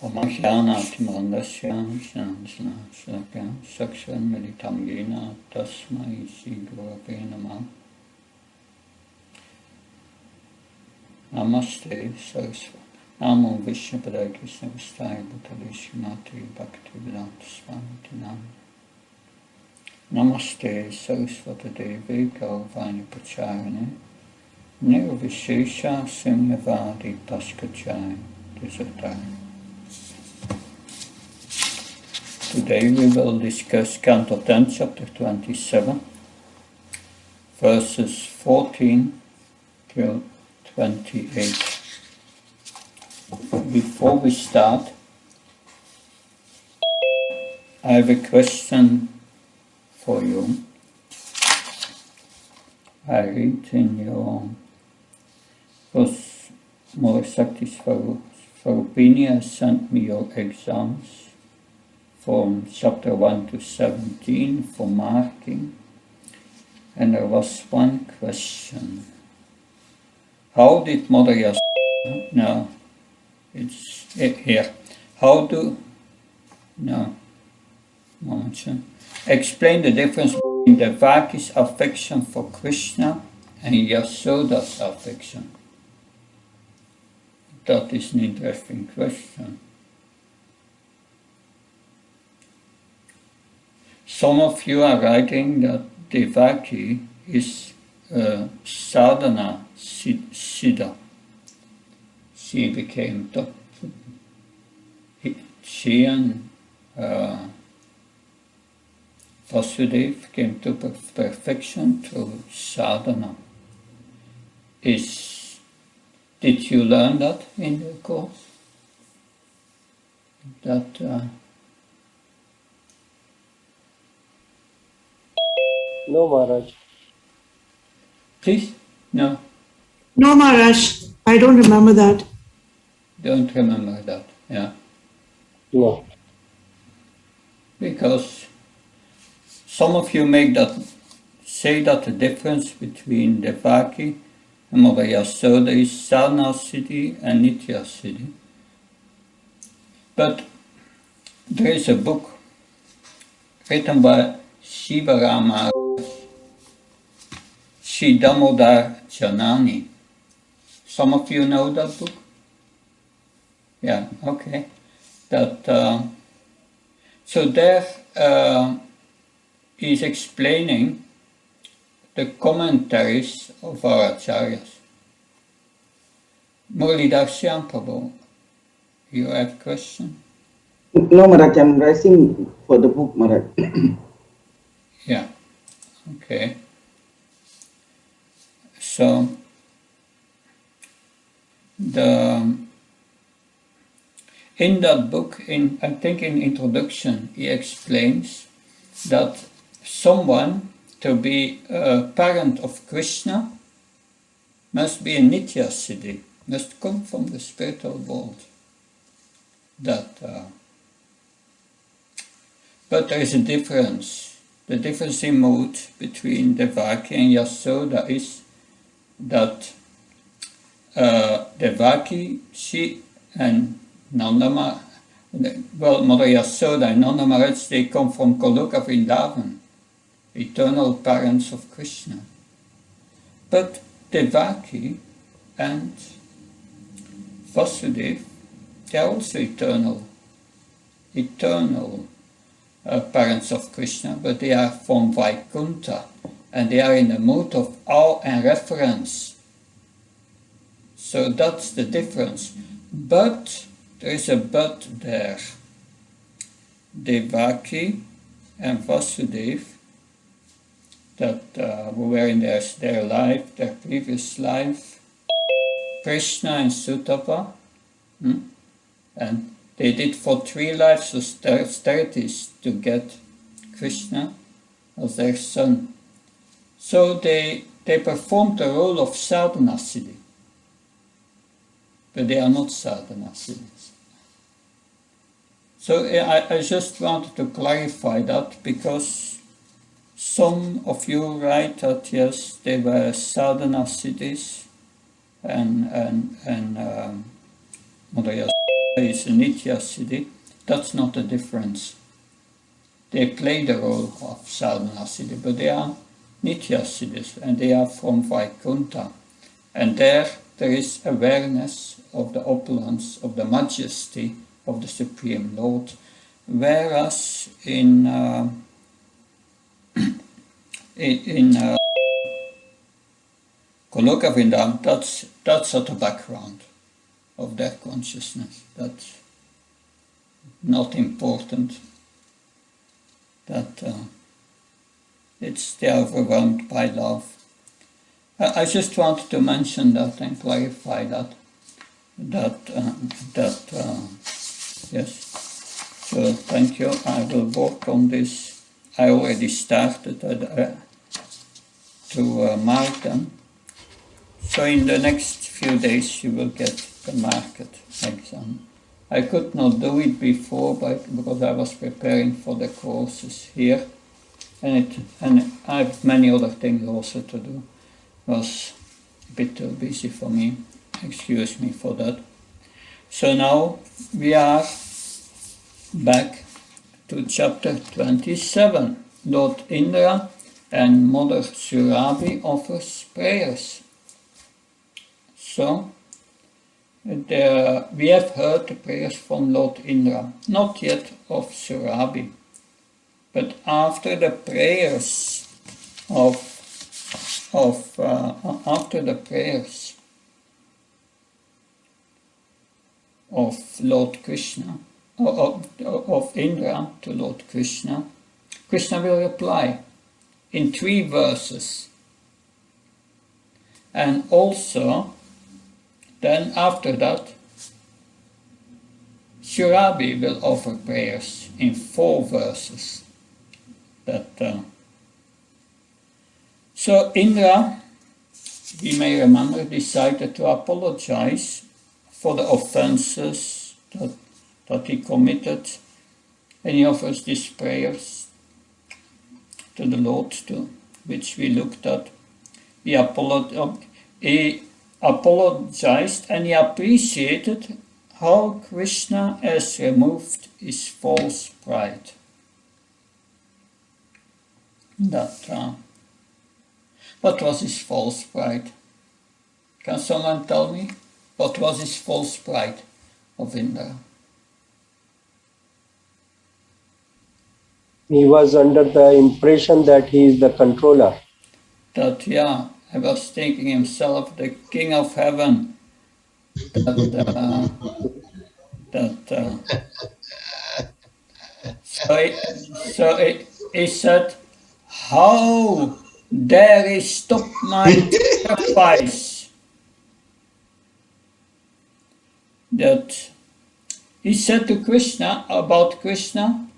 Omajnanatimandasya Shanasya Sakshan Meditam Yena Tasmai Sigurave Namah. Namaste Saraswati. Namo Vihe-Bhaktivedanta Krishna Vistaya Bhutale Srimati Bhaktivedanta Swami Tinam. Namaste Saraswati Devi Gauravani Pacharane Nirvishesha Simyavadi Paskachai Desatai. Today we will discuss Canto 10, Chapter 27, verses 14 till 28. Before we start, I have a question for you. I read in your Morasakti Swarupinia sent me your exams from chapter 1 to 17 for marking, and there was one question. How did Mother Yasoda, no, it's here, how do, no, explain the difference between Devaki's affection for Krishna and Yasoda's affection? That is an interesting question. Some of you are writing that Devaki is sadhana siddha. She became top. She and Vasudeva came to perfection through sadhana. Did you learn that in the course? That No, Maharaj. Please? No. No, Maharaj, I don't remember that. Don't remember that, yeah. No. Because some of you say that the difference between Devaki and Mother Yasoda is sadhana siddhi and nitya siddhi. But there is a book written by Shivarama Shri Damodar Janani. Some of you know that book? Yeah, okay. So there he's explaining the commentaries of our acharyas. Muralidhar Shyam Prabhu, you have a question? No, Maharaj, I'm writing for the book, Maharaj. Yeah, okay. So, in that book, I think in introduction, he explains that someone to be a parent of Krishna must be a nitya siddhi, must come from the spiritual world. But there is a difference. The difference in mood between Devaki and Yasoda is that Devaki, she and Mother Yasoda and Nanda Maharaj, they come from Goloka Vrindavan, eternal parents of Krishna. But Devaki and Vasudeva, they are also eternal parents of Krishna, but they are from Vaikuntha, and they are in the mood of awe and reverence. So that's the difference. But there is a but there. Devaki and Vasudeva, that who were in their life, their previous life, Krishna and Sutapa, and they did for 3 lives austerities to get Krishna as their son. So they performed the role of sadhana siddhi, but they are not sadhana siddhis. So I just wanted to clarify that, because some of you write that yes, they were sadhana siddhis, and Mother Yasoda is a Nitya Siddhi, that's not a difference. They play the role of Sadhana Siddhi, but they are Nitya Siddhis, and they are from Vaikuntha. And there is awareness of the opulence, of the majesty of the Supreme Lord, whereas in Goloka Vrindavan, that's at the background of their consciousness. That's not important. That they are overwhelmed by love. I just wanted to mention that and clarify that. Yes. So thank you. I will work on this. I already started to mark them. So in the next few days you will get the market exam. I could not do it before because I was preparing for the courses here, and I have many other things also to do. It was a bit too busy for me. Excuse me for that. So now we are back to chapter 27. Lord Indra and Mother Surabhi offers prayers. So we have heard the prayers from Lord Indra, not yet of Surabhi, but after the prayers of Lord Krishna, of Indra to Lord Krishna, Krishna will reply in 3 verses. And also, then after that, Surabhi will offer prayers in 4 verses. So Indra, we may remember, decided to apologize for the offenses that he committed, and he offers these prayers to the Lord, which we looked at. He apologized and he appreciated how Krishna has removed his false pride. What was his false pride? Can someone tell me? What was his false pride of Indra? He was under the impression that he is the controller. I was thinking himself the king of heaven. So he said, how dare he stop my sacrifice? That he said to Krishna, about Krishna,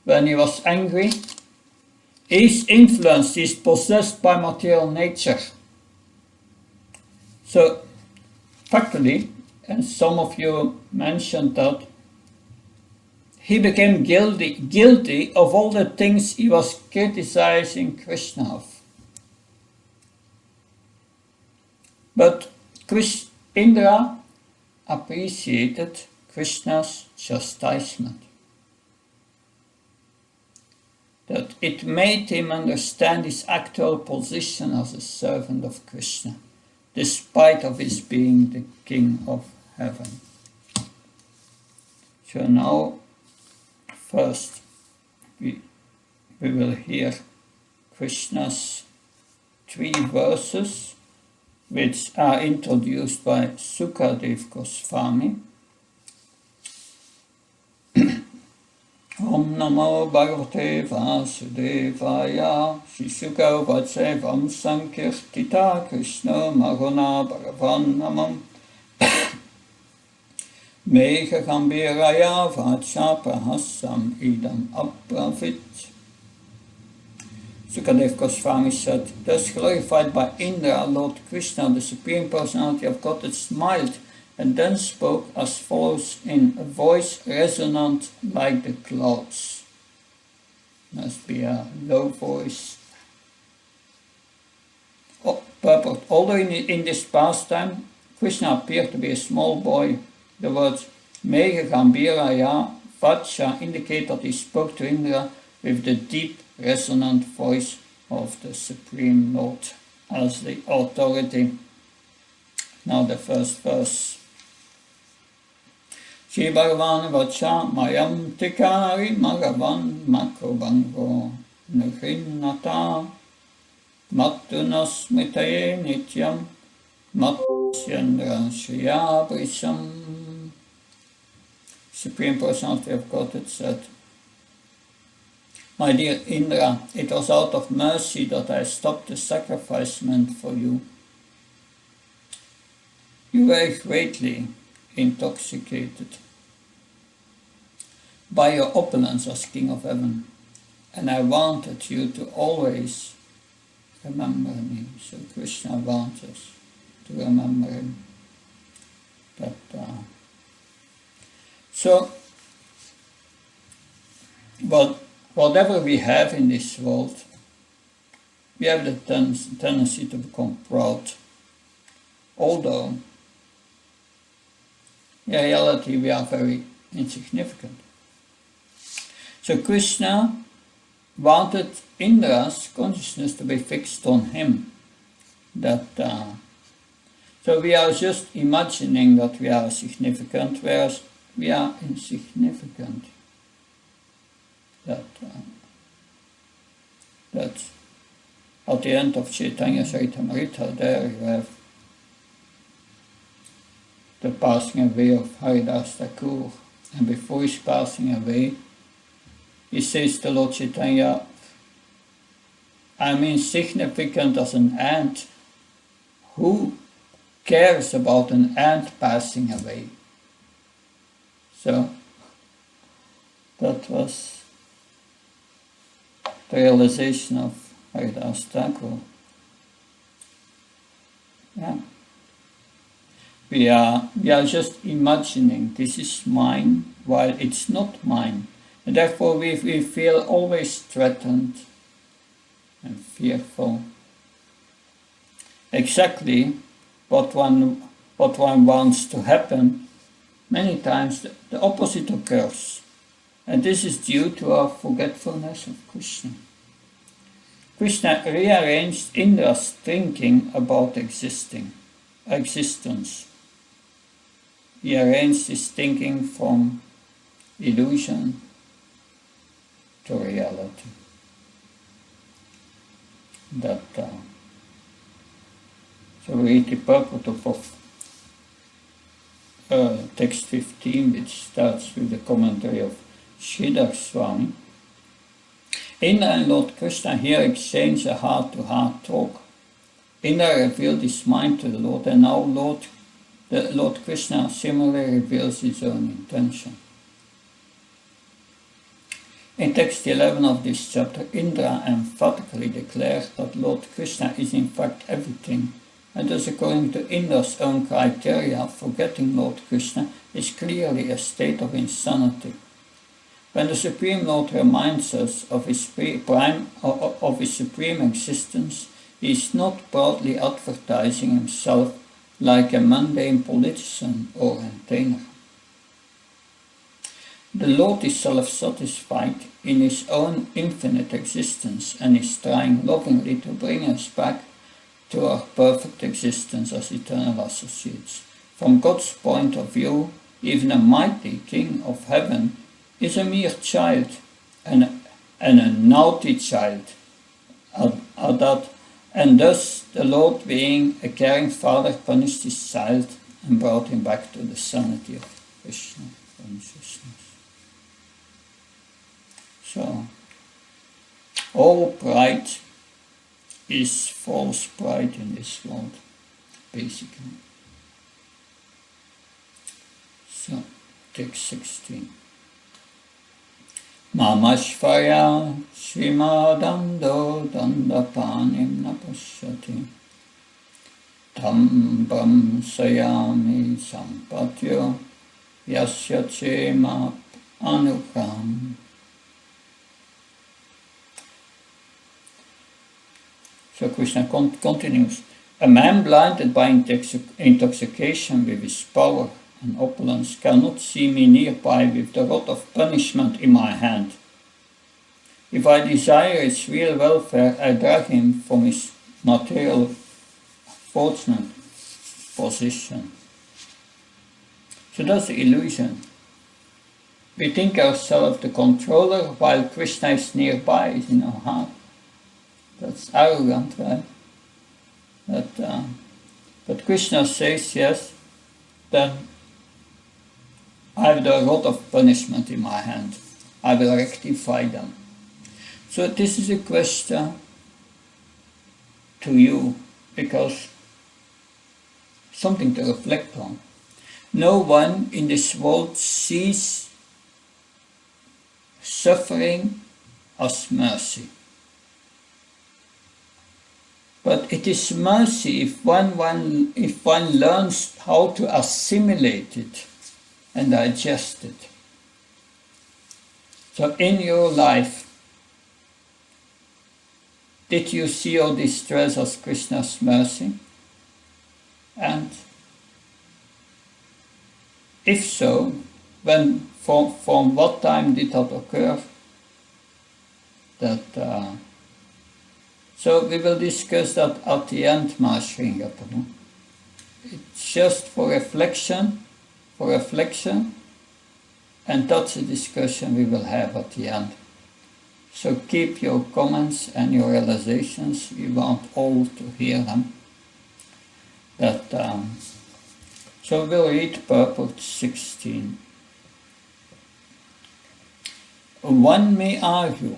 when he was angry, he's influenced, he's possessed by material nature. So, factually, and some of you mentioned that, he became guilty of all the things he was criticizing Krishna of. But Indra appreciated Krishna's chastisement. That it made him understand his actual position as a servant of Krishna, despite of his being the king of heaven. So now, first, we will hear Krishna's 3 verses, which are introduced by Sukadev Goswami. Om Namo Bhagavate Vasudevaya Shisuka Vachevam Sankirtita Krishna Mahona Bhagavan Namam Megha Gambhiraya Vacha Prahasam Idam Abravit. Sukadev Goswami said, thus glorified by Indra, Lord Krishna, the Supreme Personality of Godhead, smiled and then spoke as follows in a voice resonant like the clouds. Must be a low voice. Although in this pastime, Krishna appeared to be a small boy, the words Megha Gambhiraya Vacha indicate that he spoke to Indra with the deep, resonant voice of the Supreme Lord as the authority. Now the first verse. Shri Bhagavan Vacha Mayam Tikari Magavan Makrobango Nukhinnata Mattunas Mitaye Nityam Matsyendra Shriyabrisam. Supreme Personality of Godhead said, My dear Indra, it was out of mercy that I stopped the sacrifice meant for you. You were greatly intoxicated by your opulence as King of Heaven, and I wanted you to always remember me. So Krishna wants us to remember him. Whatever we have in this world, we have the tendency to become proud, although in reality we are very insignificant. So Krishna wanted Indra's consciousness to be fixed on him. So we are just imagining that we are significant, whereas we are insignificant. That at the end of Chaitanya Charitamrita, there you have the passing away of Haridas Thakur, and before his passing away, he says to Lord Chaitanya, I'm insignificant as an ant. Who cares about an ant passing away? So that was the realization of Haridas Thakur. Yeah. We are just imagining this is mine while it's not mine. And therefore we feel always threatened and fearful. Exactly what one wants to happen, many times the opposite occurs. And this is due to our forgetfulness of Krishna. Krishna rearranged Indra's thinking about existence. He arranged his thinking from illusion to reality. So we read the purport of text 15, which starts with the commentary of Sridhar Swami. Indra and Lord Krishna here exchange a heart-to-heart talk. Indra revealed his mind to the Lord, and now Lord Krishna similarly reveals his own intention. In text 11 of this chapter, Indra emphatically declares that Lord Krishna is in fact everything, and thus according to Indra's own criteria, forgetting Lord Krishna is clearly a state of insanity. When the Supreme Lord reminds us of his supreme existence, he is not proudly advertising himself like a mundane politician or entertainer. The Lord is self-satisfied in his own infinite existence and is trying lovingly to bring us back to our perfect existence as eternal associates. From God's point of view, even a mighty King of Heaven is a mere child, and a naughty child at that, and thus the Lord, being a caring father, punished his child and brought him back to the sanity of Krishna consciousness. So, all pride is false pride in this world, basically. So, text 16. Mamashvaya Srimadando Dandapanim Napashyati Tam Brahmsayami Sampatyo Yasya Chema Anukam. So Krishna continues. A man blinded by intoxication with his power and opulence cannot see me nearby with the rod of punishment in my hand. If I desire his real welfare, I drag him from his material fortunate position. So that's the illusion. We think ourselves the controller while Krishna is nearby, is in our heart. That's arrogant, right? But Krishna says, yes, that I have the rod of punishment in my hand. I will rectify them. So this is a question to you, because something to reflect on. No one in this world sees suffering as mercy. But it is mercy if one learns how to assimilate it and digest it. So in your life, did you see your distress as Krishna's mercy? And if so, from what time did that occur? So we will discuss that at the end, Master Rinpoche. It's just for reflection, and that's a discussion we will have at the end. So keep your comments and your realizations. We want all to hear them. So we'll read purport 16. One may argue,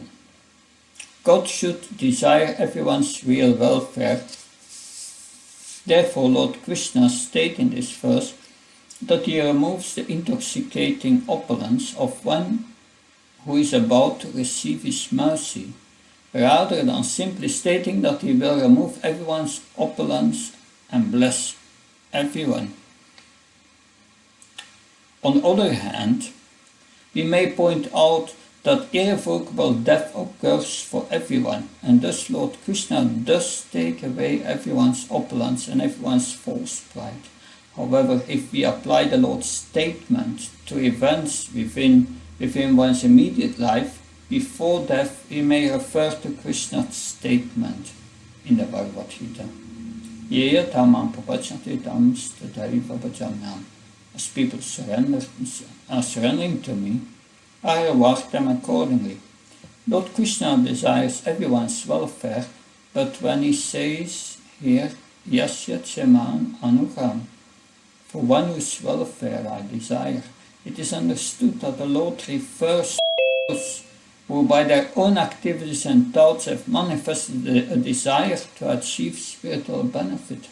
God should desire everyone's real welfare. Therefore, Lord Krishna states in this verse that he removes the intoxicating opulence of one who is about to receive his mercy, rather than simply stating that he will remove everyone's opulence and bless everyone. On the other hand, we may point out that irrevocable death occurs for everyone, and thus Lord Krishna does take away everyone's opulence and everyone's false pride. However, if we apply the Lord's statement to events within one's immediate life, before death, we may refer to Krishna's statement in the Bhagavad Gita. Yeya tamam papachanti tam stadaiva bhajamyam. As people are surrendering to me, I reward them accordingly. Lord Krishna desires everyone's welfare, but when he says here, Yasya Cheman Anugram, for one whose welfare I desire, it is understood that the Lord refers to those who by their own activities and thoughts have manifested a desire to achieve spiritual benefit.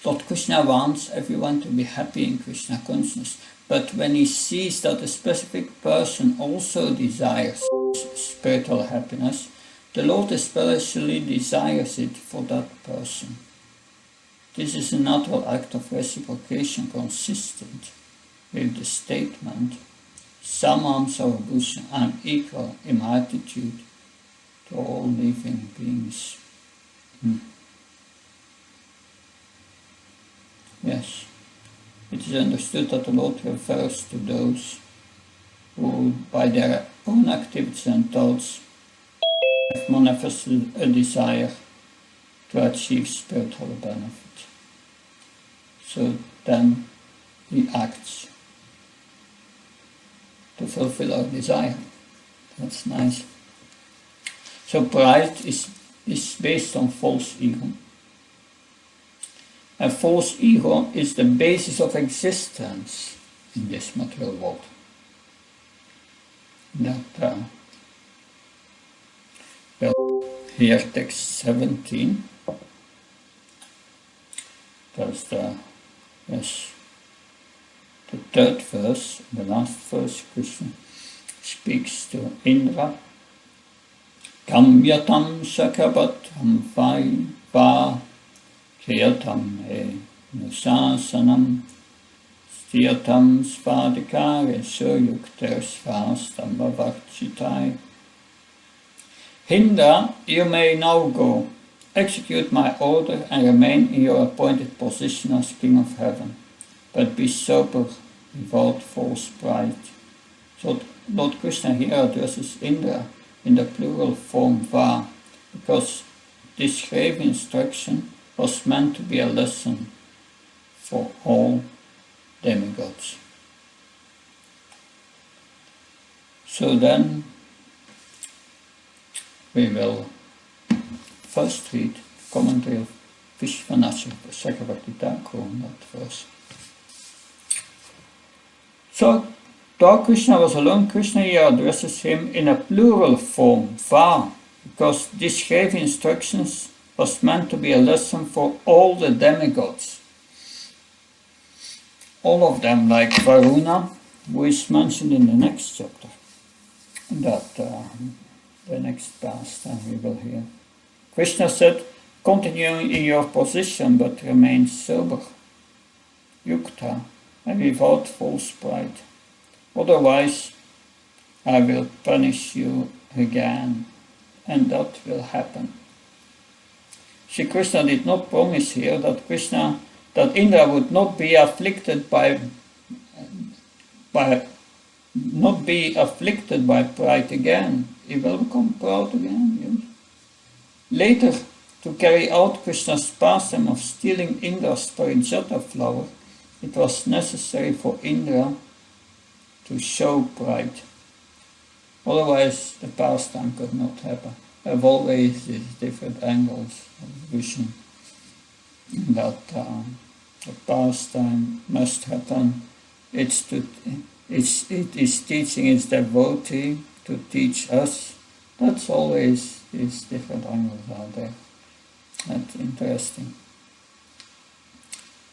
Lord Krishna wants everyone to be happy in Krishna consciousness, but when he sees that a specific person also desires spiritual happiness, the Lord especially desires it for that person. This is a natural act of reciprocation consistent with the statement, Samam Sarvabhusha, I am equal in my attitude to all living beings. Yes, it is understood that the Lord refers to those who, by their own activities and thoughts, have manifested a desire to achieve spiritual benefit. So then he acts to fulfill our desire. That's nice. So pride is based on false ego. And false ego is the basis of existence in this material world. Here text 17. That's the third verse, the last verse. Krishna speaks to Indra. Kamyatam sakabatam va Kriyatam he nusasanam stiyatam svadikare suyukter svastam bhavarchitai. Indra, you may now go. Execute my order and remain in your appointed position as King of Heaven. but be sober without false pride. So Lord Krishna here addresses Indra in the plural form Va, because this grave instruction was meant to be a lesson for all demigods. So then we will first read commentary of Vihe-Bhaktivedanta on that verse. So, though Krishna was alone, Krishna here addresses him in a plural form, Va, because this grave instructions was meant to be a lesson for all the demigods. All of them, like Varuna, who is mentioned in the next chapter, that the next pastime we will hear. Krishna said, continue in your position, but remain sober, yukta, and without false pride. Otherwise, I will punish you again, and that will happen. Shri Krishna did not promise here that Indra would not be afflicted by pride again. He will become proud again. Yes. Later, to carry out Krishna's pastime of stealing Indra's parijata flower, it was necessary for Indra to show pride. Otherwise, the pastime could not happen. There have always these different angles of vision that the pastime must happen. It is teaching its devotee to teach us. That's always these different angles out there. That's interesting.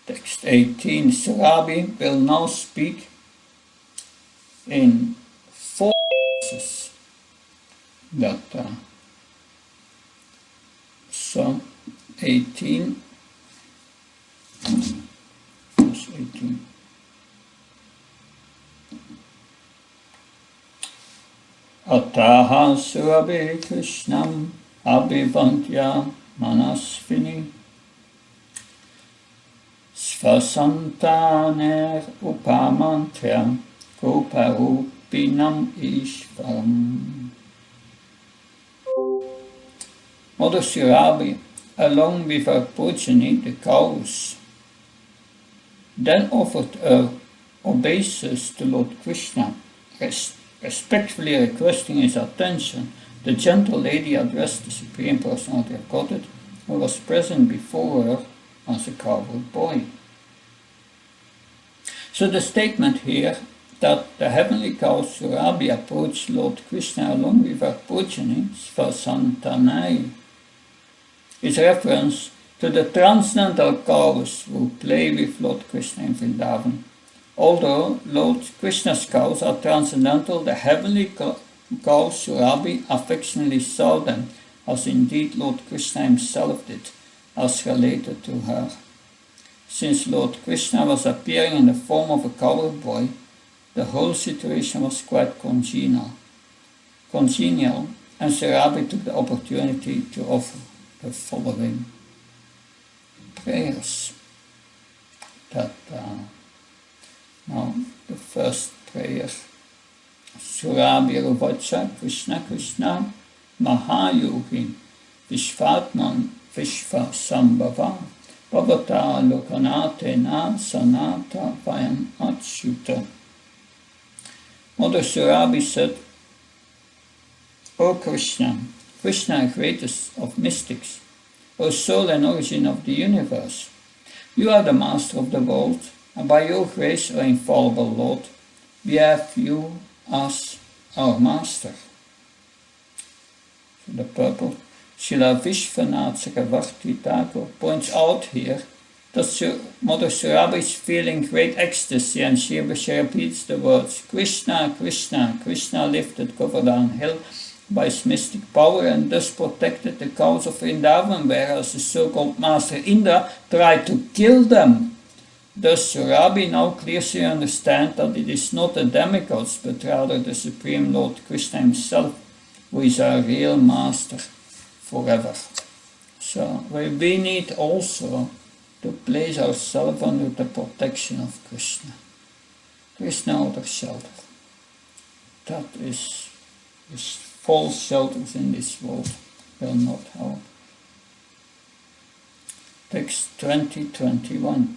Text 18. Surabi will now speak in 4 verses. That so 18. Verse 18. Ataha Surabi Krishnam Abhivantya Manasvini Svasantaner Upamantya Koparupinam Ishvaram. Mother Surabi, along with her progeny, the cows, then offered her obeisance to Lord Krishna, respectfully requesting his attention. The gentle lady addressed the Supreme Personality of Godhead, who was present before her as a cowherd boy. So the statement here that the heavenly cow Surabi approached Lord Krishna along with her progeny, Svasantanai, is reference to the transcendental cows who play with Lord Krishna in Vrindavan. Although Lord Krishna's cows are transcendental, the heavenly cow Surabi affectionately saw them, as indeed Lord Krishna himself did, as related to her. Since Lord Krishna was appearing in the form of a cowherd boy, the whole situation was quite congenial, and Surabi took the opportunity to offer the following prayers. Now, the first prayer. Surabi Ruvacha Krishna Krishna Mahayogi Vishvatman Vishva Sambhava Bhavata Lokanatena Sanata Vayam Achyuta. Mother Surabi said, O Krishna, Krishna, greatest of mystics, O soul and origin of the universe, you are the master of the world, and by your grace, O infallible Lord, we have you as our master. So the purport, Srila Vishwanath Chakravarti Thakur points out here that Mother Surabi is feeling great ecstasy, and she repeats the words, Krishna, Krishna, Krishna lifted Govardhan hill by his mystic power and thus protected the cows of Vrindavan, whereas the so-called Master Indra tried to kill them. Thus Surabi now clearly understands that it is not the demigods, but rather the Supreme Lord Krishna himself, who is our real master forever. So we need also to place ourselves under the protection of Krishna. There is no other shelter. That is false shelters in this world will not help. Text 20:21.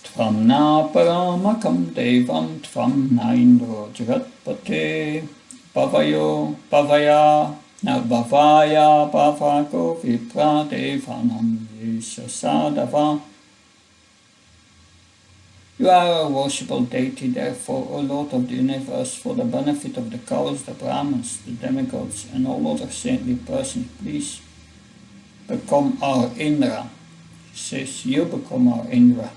Tvam na paramakam devam tvam na indro jagatpate pavaya na bhavaya bhavago vipra devanam yesha sadava. You are a worshipable deity, therefore, O Lord of the universe, for the benefit of the cows, the Brahmins, the demigods, and all other saintly persons, please become our Indra. He says, you become our Indra.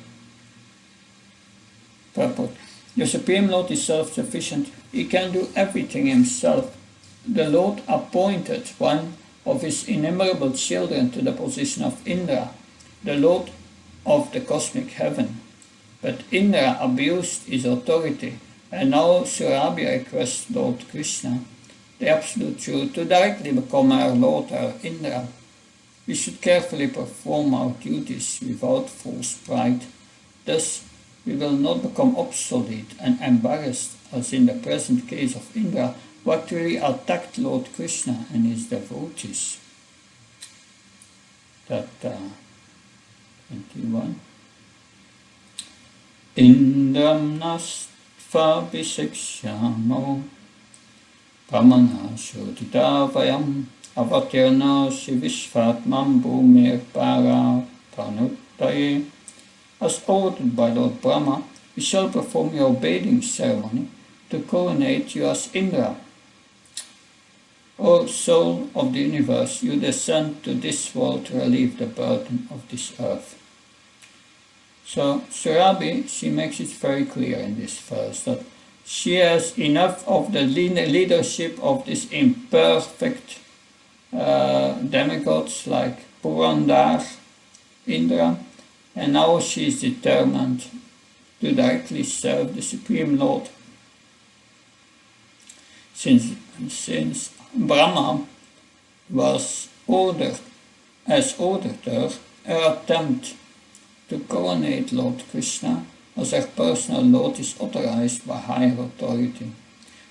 Purport. Your Supreme Lord is self-sufficient. He can do everything himself. The Lord appointed one of his innumerable children to the position of Indra, the Lord of the cosmic heaven. But Indra abused his authority, and now Surabhi requests Lord Krishna, the Absolute Truth, to directly become our Lord, our Indra. We should carefully perform our duties without false pride. Thus, we will not become obsolete and embarrassed, as in the present case of Indra, who actually attacked Lord Krishna and his devotees. 21. Indram nastva visekshamo pramana shodita vayam avatirna shivishvatmam bhumir para pranuttaye. As ordered by Lord Brahma, we shall perform your bathing ceremony to coronate you as Indra. O soul of the universe, you descend to this world to relieve the burden of this earth. So Surabhi, she makes it very clear in this verse that she has enough of the leadership of these imperfect demigods like Purandar, Indra, and now she is determined to directly serve the Supreme Lord. Since Brahma has ordered her attempt to coronate Lord Krishna as her personal Lord is authorized by higher authority.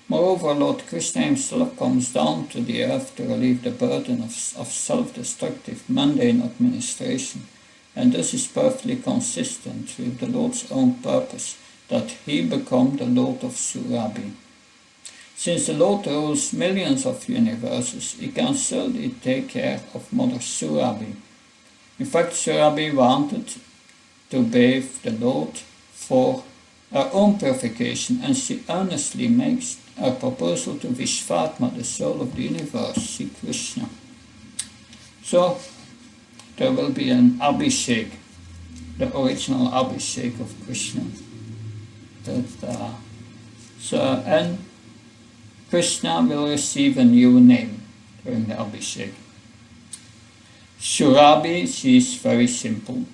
Moreover, Lord Krishna himself comes down to the earth to relieve the burden of self-destructive mundane administration, and this is perfectly consistent with the Lord's own purpose, that he become the Lord of Surabhi. Since the Lord rules millions of universes, he can certainly take care of Mother Surabhi. In fact, Surabhi wanted to bathe the Lord for her own purification, and she earnestly makes her proposal to Vishvatma, the soul of the universe, Sri Krishna. So, there will be an Abhishek, the original Abhishek of Krishna. And Krishna will receive a new name during the Abhishek. Surabhi, she is very simple,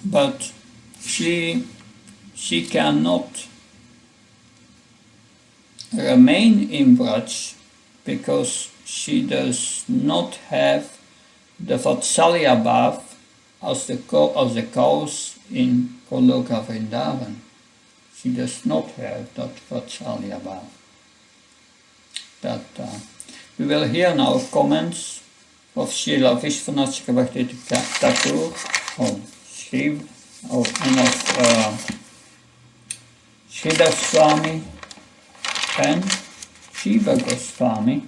but she cannot remain in Braj because she does not have the Vatsalya Bhav as the cows in Goloka Vrindavan. She does not have that Vatsalya Bhav. We will hear now comments of Srila Vishwanath Chakravarti Thakur, and of Sridhar Swami and Shiva Goswami.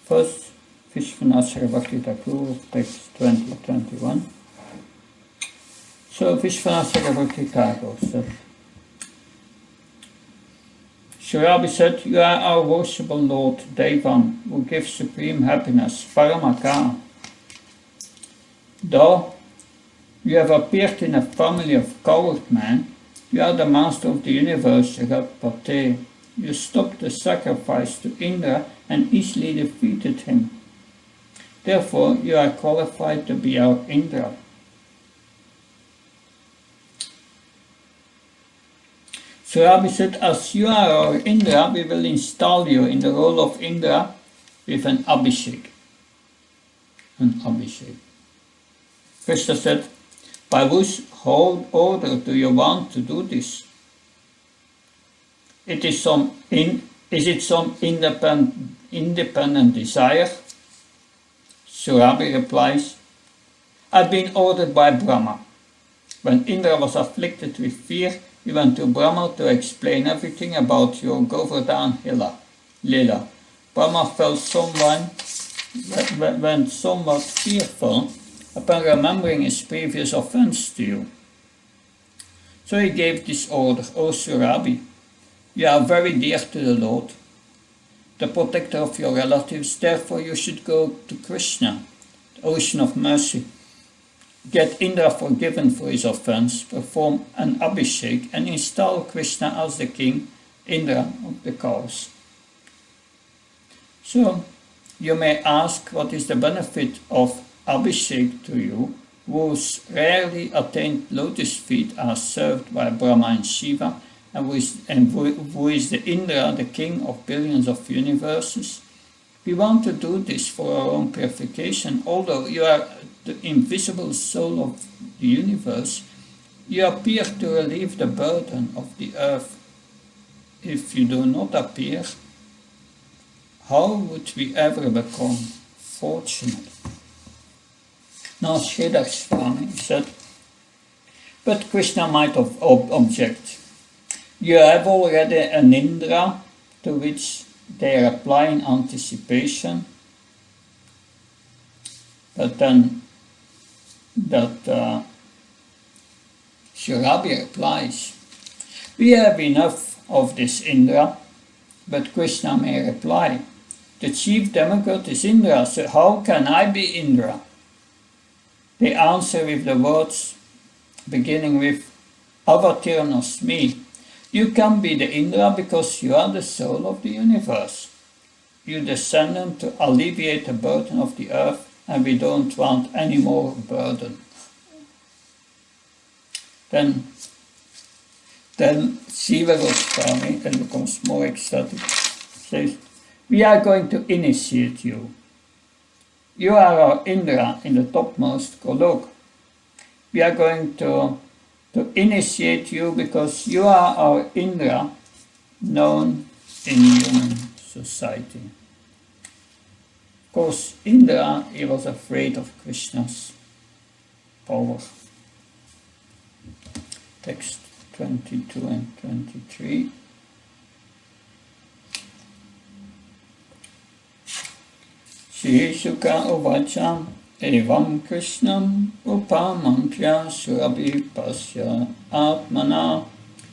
First, Vishwanath Chakravarti Thakur, text 20:21. So Vishwanath Chakravarti Thakur said, Surabhi said, you are our worshipable Lord, Devam, who gives supreme happiness, Paramaka. Though you have appeared in a family of coward men, you are the master of the universe, Jagatpate. You stopped the sacrifice to Indra and easily defeated him. Therefore, you are qualified to be our Indra. Surabhi said, as you are our Indra, we will install you in the role of Indra with an Abhishek. An Abhishek. Krishna said, by whose order do you want to do this? Is it some independent desire? Surabhi replies, I've been ordered by Brahma. When Indra was afflicted with fear, he went to Brahma to explain everything about your Govardhan Lila. Brahma felt went somewhat fearful upon remembering his previous offense to you. So he gave this order, O Surabhi, you are very dear to the Lord, the protector of your relatives, therefore you should go to Krishna, the ocean of mercy. Get Indra forgiven for his offense, perform an Abhishek, and install Krishna as the king, Indra of the cows. So, you may ask what is the benefit of Abhishek to you, whose rarely attained lotus feet are served by Brahma and Shiva, and who is the Indra, the king of billions of universes? We want to do this for our own purification. Although you are the invisible soul of the universe, you appear to relieve the burden of the earth. If you do not appear, how would we ever become fortunate? Now Sridhar Swami said, but Krishna might object. You have already an Indra to which they are applying anticipation, but then Surabhi replies, we have enough of this Indra, but Krishna may reply, the chief demigod is Indra, so how can I be Indra? They answer with the words beginning with Avatirnosmi. You can be the Indra because you are the soul of the universe. You descended to alleviate the burden of the earth, and we don't want any more burden. Then Shiva Goswami, and becomes more ecstatic, says, we are going to initiate you. You are our Indra in the topmost Golok. We are going to initiate you because you are our Indra known in human society. Of course, Indra, he was afraid of Krishna's power. Text 22 and 23. Shri Shuka Uvacha Evam Krishnam Upamantya Surabhi Pasya Atmana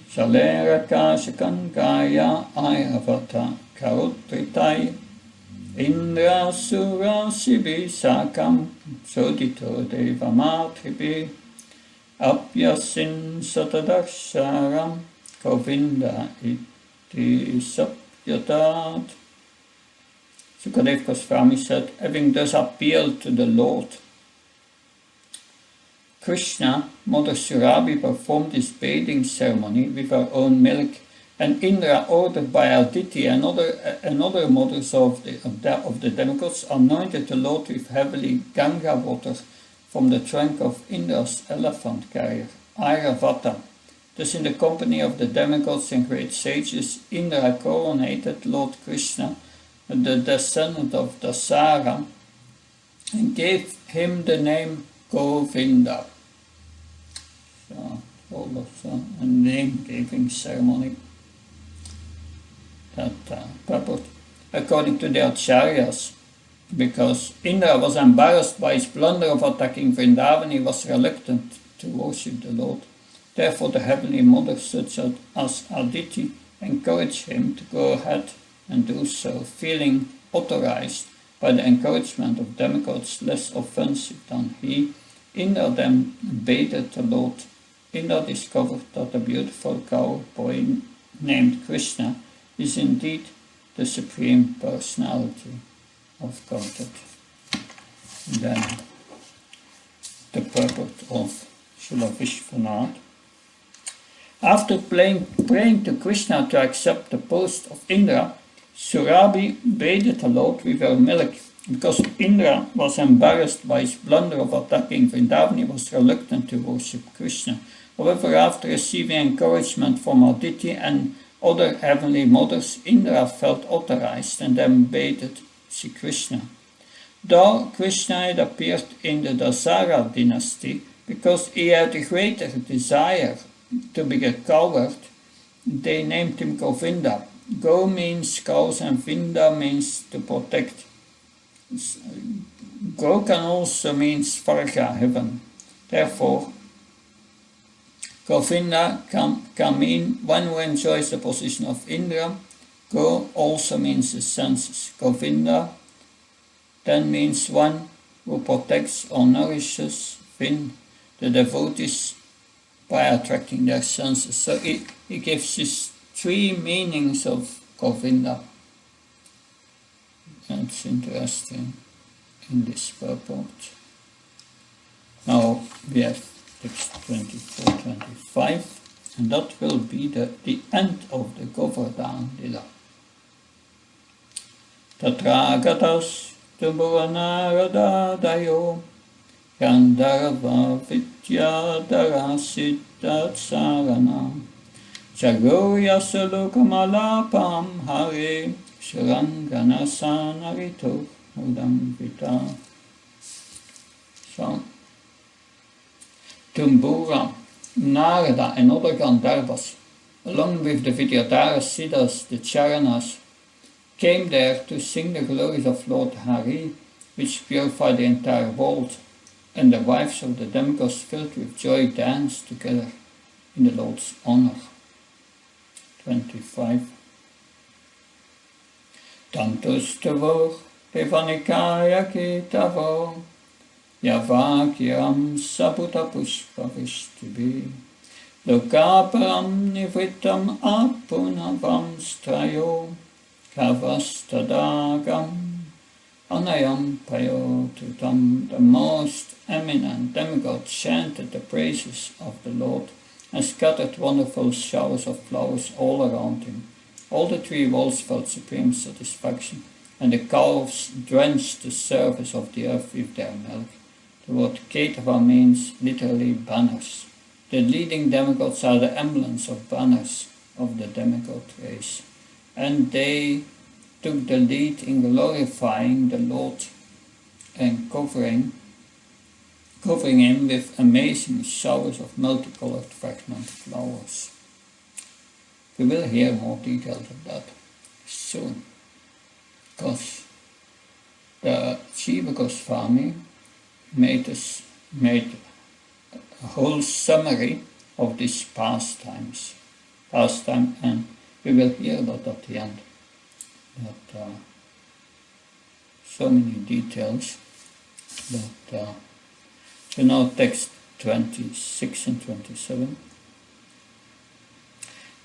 Shalera Shakangaya Ayavata Karutritai Indra Sura Sibi Sakam Sodito Devamatribi Apyasin Satadaksharam Govinda Iti Sapyatat. Sukadeva Goswami said, having thus appealed to the Lord, Krishna, Mother Surabhi, performed this bathing ceremony with her own milk, and Indra, ordered by Aditi and other mothers of the demigods, anointed the Lord with heavily Ganga water from the trunk of Indra's elephant carrier, Airavata. Thus, in the company of the demigods and great sages, Indra coronated Lord Krishna, the descendant of Dasara, and gave him the name Govinda. So, also a name-giving ceremony that purport, according to the Acharyas, because Indra was embarrassed by his blunder of attacking Vrindavan, he was reluctant to worship the Lord. Therefore, the heavenly mothers, such as Aditi, encouraged him to go ahead and do so, feeling authorized by the encouragement of demigods less offensive than he. Indra then bathed the Lord. Indra discovered that the beautiful cow boy named Krishna is indeed the Supreme Personality of Godhead. Then the purport of Srila Vishwanath. After praying to Krishna to accept the post of Indra, Surabi bathed the Lord with her milk. Because Indra was embarrassed by his blunder of attacking Vrindavan, he was reluctant to worship Krishna. However, after receiving encouragement from Aditi and other heavenly mothers, Indra felt authorized and then bathed Sri Krishna. Though Krishna had appeared in the Dasara dynasty because he had a greater desire to be a coward, they named him Govinda. Go means cows and Vinda means to protect. Go can also mean Svarga, heaven. Therefore, Govinda can mean one who enjoys the position of Indra. Go also means the senses. Govinda then means one who protects or nourishes Vin, the devotees, by attracting their senses. So he gives us three meanings of Govinda. That's interesting in this purport. Now we have text 24-25, and that will be the end of the Govardhan Lila. Tatragatas Tubhuvanaradayo Gandharva Vidyadhara Siddhat Saranam Jagoya Salokamalapam Hare Sharanganasana Udam Vita. So, Tumbura, Narada, and other Gandharvas, along with the Vidyadhara Siddhas, the Charanas, came there to sing the glories of Lord Hari, which purify the entire world, and the wives of the demigods filled with joy danced together in the Lord's honor. 25. Tantustavor Devanikaya Ketavor Yavakiram Sabuta Pushpa Vishtibi Lokaparam Nivritam Apunavam Strayo Kavastadagam Anayam Payotutam. The most eminent demigod chanted the praises of the Lord and scattered wonderful showers of flowers all around him. All the three walls felt supreme satisfaction, and the cows drenched the surface of the earth with their milk. The word Ketava means literally banners. The leading demigods are the emblems of banners of the demigod race, and they took the lead in glorifying the Lord and covering him with amazing showers of multicolored fragrant flowers. We will hear more details of that soon, because the Jiva Goswami made a whole summary of these pastime, and we will hear that at the end. That so many details. But so now text 26 and 27.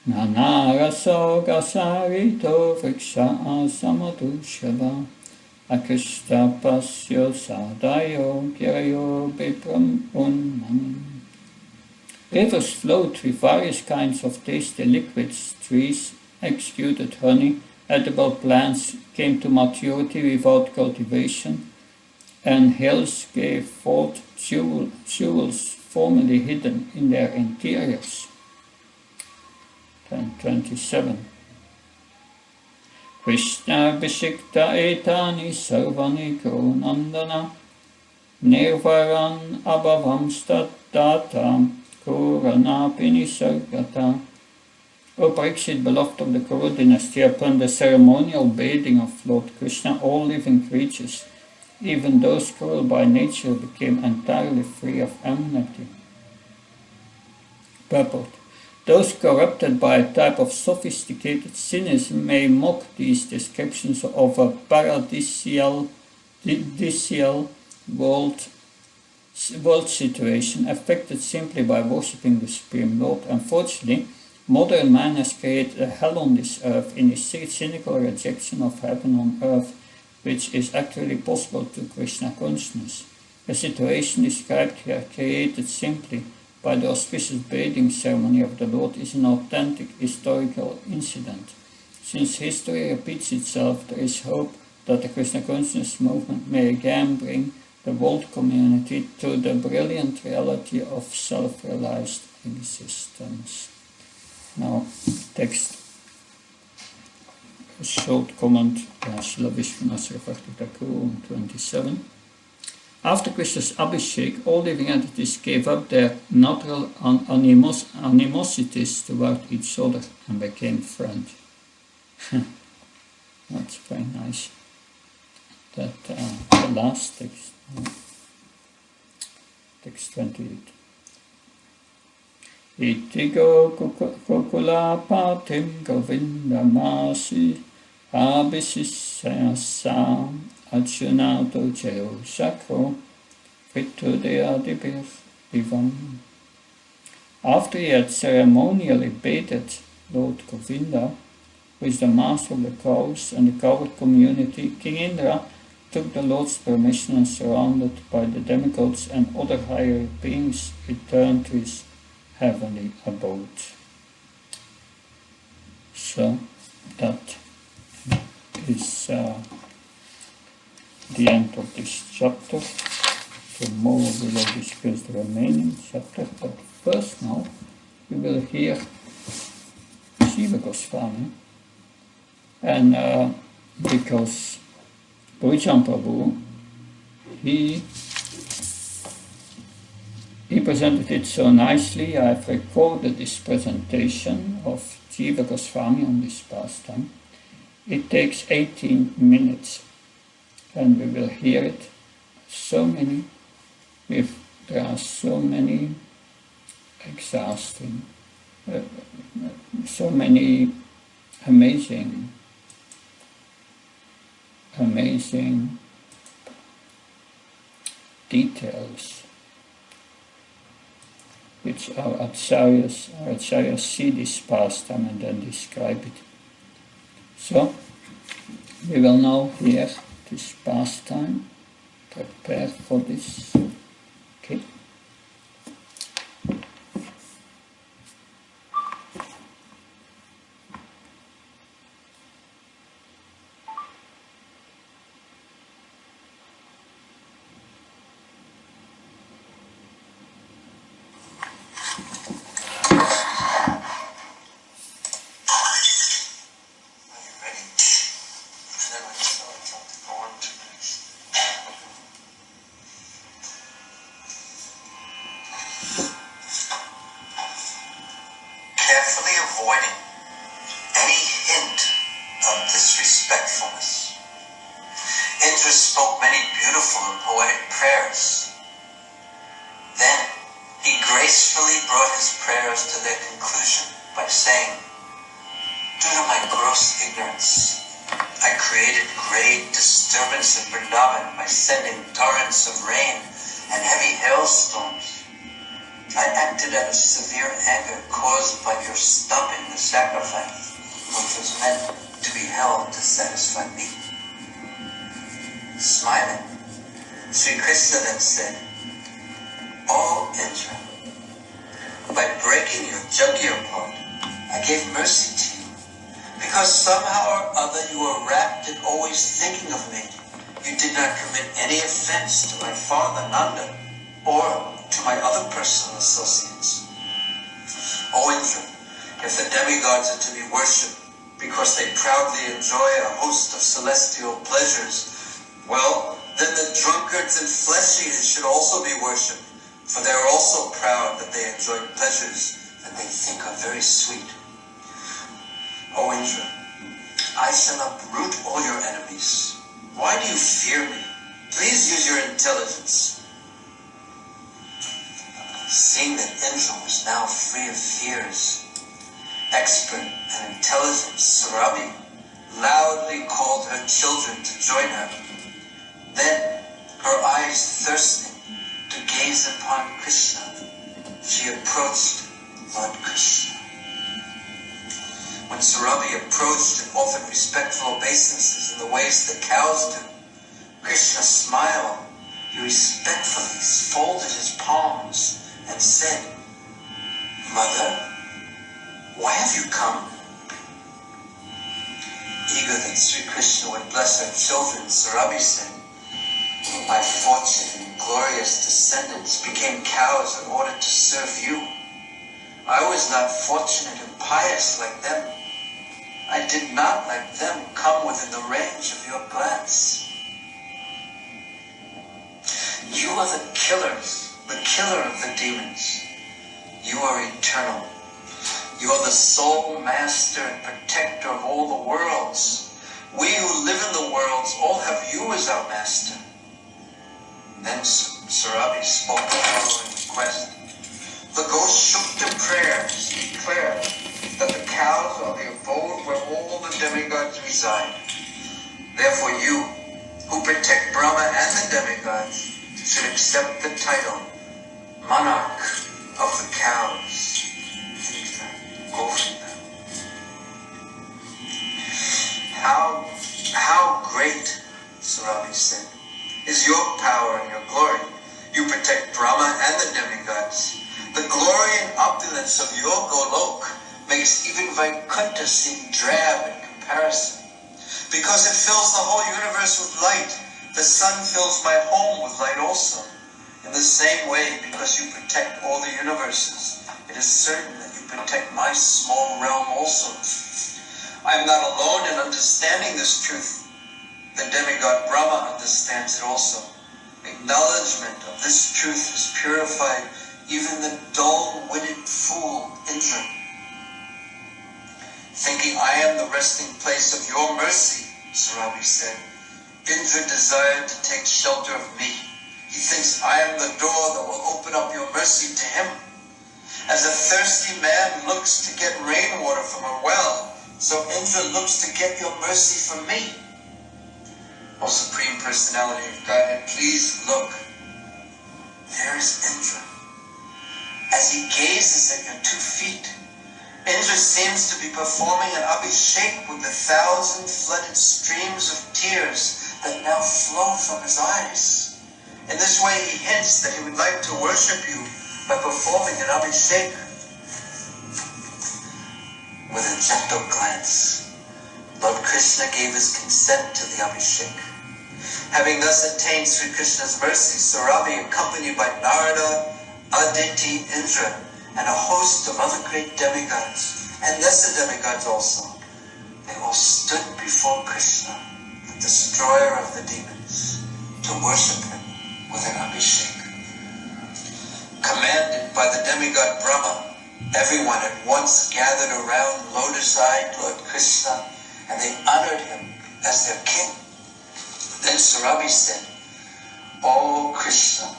Nanaraso gasarito vriksha asamadushava akishta pasyo sadayo kirayo bipram unnam. Rivers flowed with various kinds of tasty liquids. Trees exuded honey. Edible plants came to maturity without cultivation, and hills gave forth jewels formerly hidden in their interiors. 27. Krishna Vishikta Etani Sarvani Nandana Nirvaran Abhavam Statata Kuranapini Sargata. O Parikshit, beloved of the Kuru dynasty, upon the ceremonial bathing of Lord Krishna, all living creatures, even those cruel by nature, became entirely free of enmity. Purport. Those corrupted by a type of sophisticated cynicism may mock these descriptions of a paradisial world situation affected simply by worshipping the Supreme Lord. Unfortunately, modern man has created a hell on this earth in his cynical rejection of heaven on earth, which is actually possible to Krishna consciousness. The situation described here, created simply by the auspicious bathing ceremony of the Lord, is an authentic historical incident. Since history repeats itself, there is hope that the Krishna consciousness movement may again bring the world community to the brilliant reality of self-realized existence. Now, text, a short comment by Srila Vishwanath Bhakti Thakur 27. After Krishna's Abhishek, all living entities gave up their natural animosities toward each other and became friends. That's very nice. That the last text, text 28. Itigo kukula patim govindamasi abhisisayasam achunato cheo sakro pritudeyadibir divam. After he had ceremonially bathed Lord Govinda, who is the master of the cows and the coward community, King Indra took the Lord's permission and, surrounded by the demigods and other higher beings, returned to his heavenly abode. So that is the end of this chapter. Tomorrow we will discuss the remaining chapter, but first now we will hear Jiva Goswami. And because Bhujam Prabhu, he presented it so nicely, I have recorded this presentation of Jiva Goswami on this pastime. It takes 18 minutes, and we will hear it. There are so many exhausting, so many amazing details which our acharyas see this pastime and then describe it. So we will now hear this pastime. Prepare for this. Okay. Carefully avoiding any hint of disrespectfulness, Indra spoke many beautiful and poetic prayers. Then he gracefully brought his prayers to their conclusion by saying, "Due to my gross ignorance, I created great disturbance in Vrindavan by sending torrents of rain and heavy hailstorms. I acted out of severe anger caused by your stopping the sacrifice, which was meant to be held to satisfy me." Smiling, Sri Krishna then said, "O Indra, by breaking your juggier part, I gave mercy to you, because somehow or other you were wrapped in always thinking of me. You did not commit any offense to my father Nanda or to my other personal associates. O Indra, if the demigods are to be worshipped because they proudly enjoy a host of celestial pleasures, well, then the drunkards and flesh eaters should also be worshipped, for they are also proud that they enjoy pleasures that they think are very sweet. O Indra, I shall uproot all your enemies. Why do you fear me? Please use your intelligence." Seeing that Indra was now free of fears, expert and intelligent Surabhi loudly called her children to join her. Then, her eyes thirsting to gaze upon Krishna, she approached Lord Krishna. When Surabhi approached and offered respectful obeisances in the ways that cows do, Krishna smiled. He respectfully folded his palms and said, "Mother, why have you come?" Eager that Sri Krishna would bless her children, Surabi said, "My fortunate and glorious descendants became cows in order to serve you. I was not fortunate and pious like them. I did not, like them, come within the range of your glance. You are the killers, the killer of the demons. You are eternal. You are the sole master and protector of all the worlds. We who live in the worlds all have you as our master." Then Surabi spoke the following request. The ghost shook their prayers and declared that the cows are the abode where all the demigods reside. Therefore you, who protect Brahma and the demigods, should accept the title Monarch of the Cows. Govinda. How great, Surabi said, is your power and your glory. You protect Brahma and the demigods. The glory and opulence of your Golok makes even Vaikuntha seem drab in comparison. Because it fills the whole universe with light, the sun fills my home with light also. In the same way, because you protect all the universes, it is certain that you protect my small realm also. I am not alone in understanding this truth. The demigod Brahma understands it also. Acknowledgement of this truth has purified even the dull-witted fool Indra. Thinking I am the resting place of your mercy, Surabi said, Indra desired to take shelter of me. He thinks I am the door that will open up your mercy to him. As a thirsty man looks to get rainwater from a well, so Indra looks to get your mercy from me. O Supreme Personality of Godhead, please look. There is Indra. As he gazes at your 2 feet, Indra seems to be performing an abhishek with the 1,000 flooded streams of tears that now flow from his eyes. In this way he hints that he would like to worship you by performing an abhishek. With a gentle glance, Lord Krishna gave his consent to the abhishek. Having thus attained Sri Krishna's mercy, Surabi, accompanied by Narada, Aditi, Indra, and a host of other great demigods, and lesser demigods also, they all stood before Krishna, the destroyer of the demons, to worship him with an abhishek. Commanded by the demigod Brahma, everyone at once gathered around lotus-eyed Lord Krishna, and they honored him as their king. Then Surabi said, O Krishna,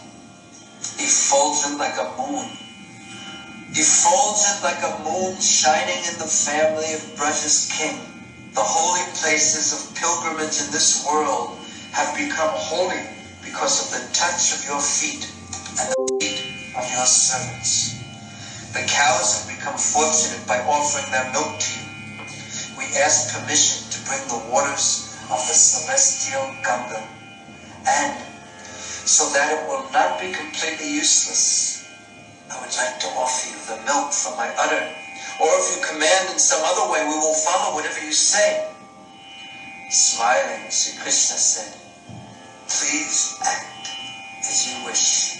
effulgent like a moon, effulgent like a moon shining in the family of Braja's king, the holy places of pilgrimage in this world have become holy because of the touch of your feet and the feet of your servants. The cows have become fortunate by offering their milk to you. We ask permission to bring the waters of the celestial Ganga, and so that it will not be completely useless, I would like to offer you the milk from my udder, or if you command in some other way, we will follow whatever you say. Smiling, Sri Krishna said, please act as you wish.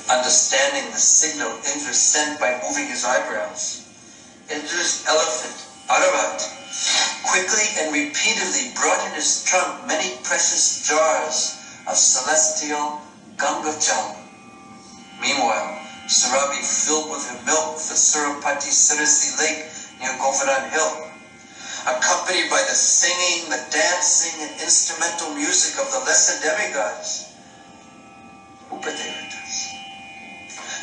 Understanding the signal Indra sent by moving his eyebrows, Indra's elephant, Aravat, quickly and repeatedly brought in his trunk many precious jars of celestial Ganga jal. Meanwhile, Surabi filled with her milk the Surapati Sirasi lake near Govardhan Hill. Accompanied by the singing, the dancing, and instrumental music of the lesser demigods, Upadevatas,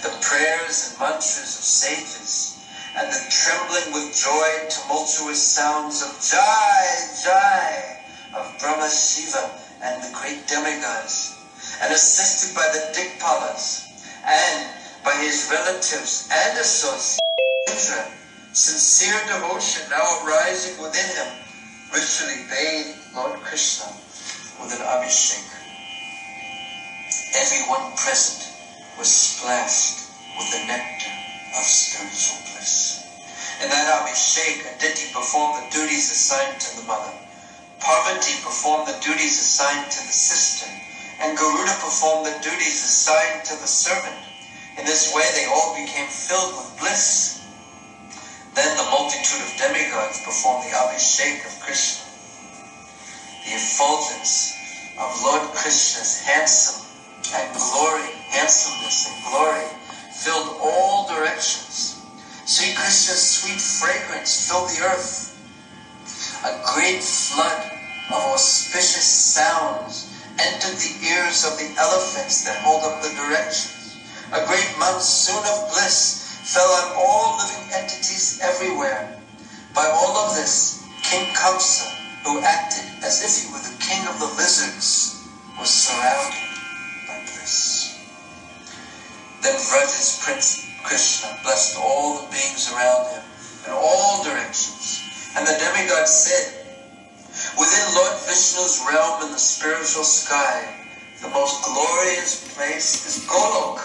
the prayers and mantras of sages, and the trembling with joy, tumultuous sounds of Jai, Jai, of Brahma, Shiva, and the great demigods, and assisted by the Dikpalas, and by his relatives and associates, Indra, sincere devotion now arising within him, ritually bathed Lord Krishna with an abhishek. Everyone present was splashed with the nectar of spiritual bliss. In that Abhishek, Aditi performed the duties assigned to the mother. Parvati performed the duties assigned to the sister, and Garuda performed the duties assigned to the servant. In this way they all became filled with bliss. Then the multitude of demigods performed the Abhishek of Krishna. The effulgence of Lord Krishna's handsomeness and glory filled all directions. Sri Krishna's sweet fragrance filled the earth. A great flood of auspicious sounds entered the ears of the elephants that hold up the directions. A great monsoon of bliss fell on all living entities everywhere. By all of this, King Kamsa, who acted as if he were the king of the lizards, was surrounded by bliss. Then Vraja's Prince Krishna blessed all the beings around him in all directions. And the demigods said, within Lord Vishnu's realm in the spiritual sky, the most glorious place is Golok,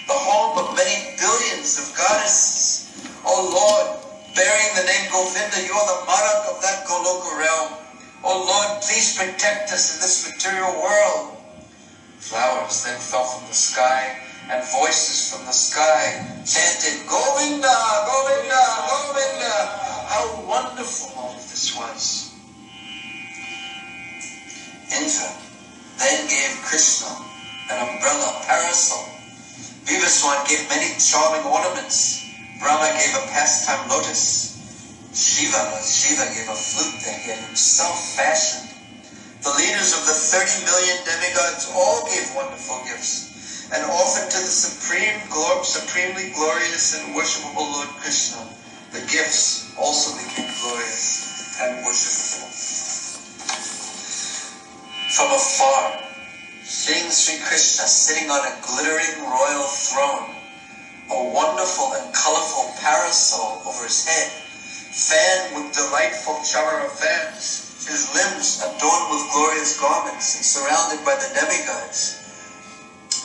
the home of many billions of goddesses. O Lord, bearing the name Govinda, you are the monarch of that Goloka realm. O Lord, please protect us in this material world. Flowers then fell from the sky, and voices from the sky chanted, Govinda, Govinda, Govinda. How wonderful all of this was. Indra then gave Krishna an umbrella, parasol. Vivaswan gave many charming ornaments. Brahma gave a pastime lotus. Shiva gave a flute that he had himself fashioned. The leaders of the 30 million demigods all gave wonderful gifts and offered to the supremely glorious and worshipable Lord Krishna. The gifts also became glorious and worshipable. From afar, seeing Sri Krishna sitting on a glittering royal throne, a wonderful and colorful parasol over his head, fanned with delightful chamara fans, his limbs adorned with glorious garments and surrounded by the demigods,